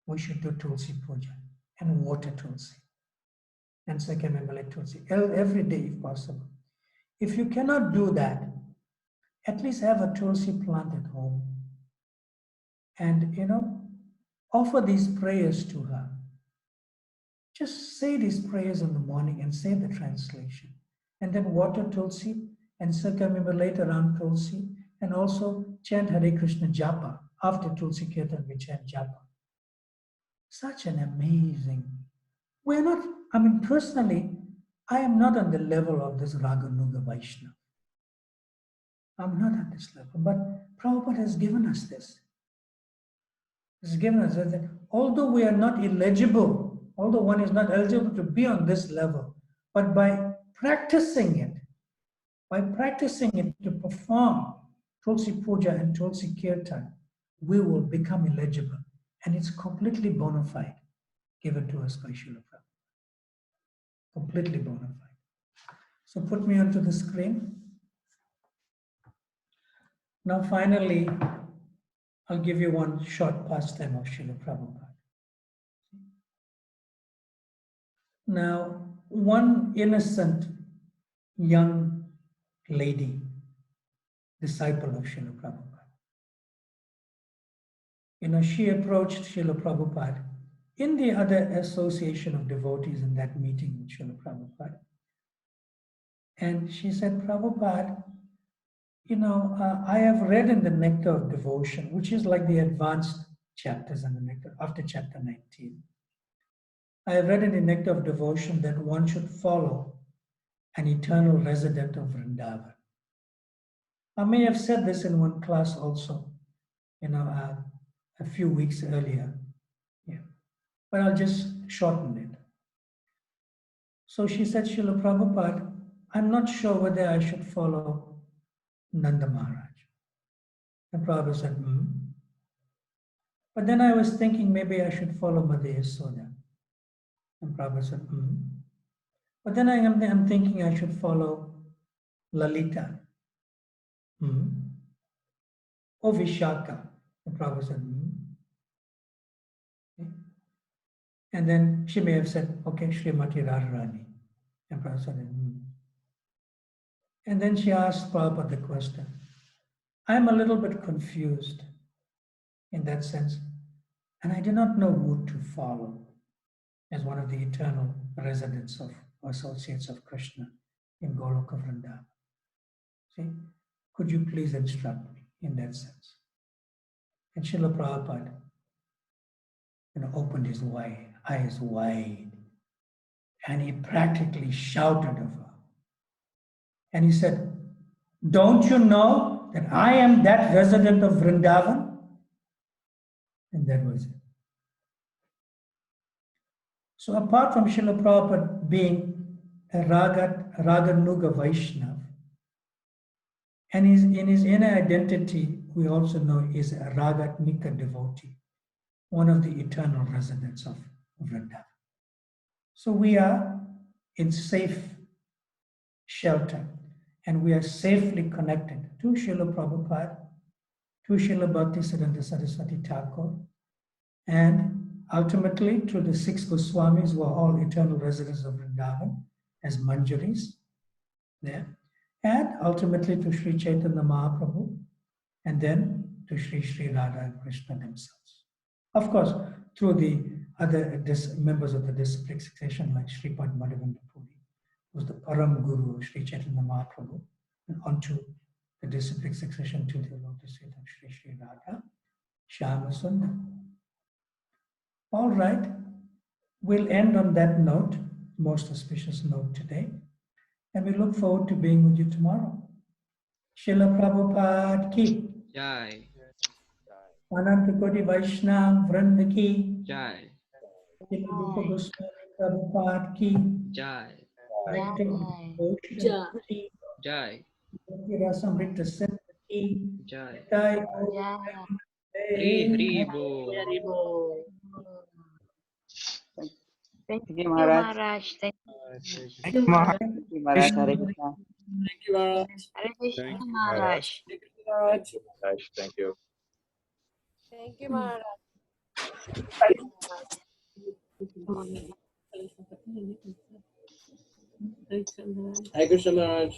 A: we should do Tulsi Puja and water Tulsi and Sakya Tulsi every day if possible. If you cannot do that, at least have a Tulsi plant at home and, offer these prayers to her. Just say these prayers in the morning and say the translation. And then water Tulsi and circumambulate around Tulsi and also chant Hare Krishna Japa. After Tulsi Kirtan, we chant Japa. Such an amazing. Personally, I am not on the level of this Raganuga Vaishnava. I'm not at this level, but Prabhupada has given us this. It's given us that although we are not eligible, although one is not eligible to be on this level, but by practicing it to perform Tulsi Puja and Tulsi Kirtan, we will become eligible. And it's completely bona fide, given to us by Srila Prabhupada. Completely bona fide. So put me onto the screen. Now finally, I'll give you one short pastime of Srila Prabhupada. Now, one innocent young lady, disciple of Srila Prabhupada, she approached Srila Prabhupada in the other association of devotees in that meeting with Srila Prabhupada. And she said, Prabhupada, I have read in the Nectar of Devotion, which is like the advanced chapters in the Nectar, after chapter 19. I have read in the Nectar of Devotion that one should follow an eternal resident of Vrindavan. I may have said this in one class also, a few weeks earlier. Yeah. But I'll just shorten it. So she said, Srila Prabhupada, I'm not sure whether I should follow Nanda Maharaj. And Prabhupada said, But then I was thinking maybe I should follow Mother Yasoda. And Prabhupada said, But then I'm thinking I should follow Lalita. Or Vishaka. And Prabhupada said, Okay. And then she may have said, okay, Srimati Radharani. And Prabhupada said, And then she asked Prabhupada the question. I'm a little bit confused in that sense. And I do not know who to follow as one of the eternal residents of associates of Krishna in Goloka Vrindavan. See, could you please instruct me in that sense? And Srila Prabhupada, opened his eyes wide, and he practically shouted of her. And he said, don't you know that I am that resident of Vrindavan? And that was it. So apart from Srila Prabhupada being a Raganuga Vaishnav, and in his inner identity, we also know he is a Ragatmika devotee, one of the eternal residents of Vrindavan. So we are in safe shelter, and we are safely connected to Srila Prabhupada, to Srila Bhaktisiddhanta Saraswati Thakur, and ultimately to the 6 Goswamis who are all eternal residents of Vrindavan as Manjaris there, and ultimately to Sri Chaitanya Mahaprabhu, and then to Sri Radha and Krishna themselves. Of course, through the other members of the disciplic succession like Sripad Madhavendra Puri, who was the Param Guru of Sri Chaitanya Mahaprabhu, and onto the disciplic succession to the lotus feet of Sri Radha, Shyama Sundar. All right, we'll end on that note, most auspicious note today, and we look forward to being with you tomorrow. Srila Prabhupada ki
B: Jai.
A: Ananta Koti Vaishnav Vranda ki
B: Jai.
A: Srila Rupa Goswami Prabhupada ki
B: Jai.
A: Ki
B: Jai.
A: Rasamrita Sindha ki
B: Jai.
A: Jai.
B: Hri Bo.
E: Thank you, Maharaj. Thank
F: Thank you, Maharaj.
E: you, Maharaj. Hare Krishna.
C: Thank you, Maharaj.
E: Hare Krishna,
G: Thank you,
E: Maharaj.
C: Thank you, Maharaj.
G: Thank you.
H: Thank you, Maharaj.
C: Hare Krishna, Maharaj.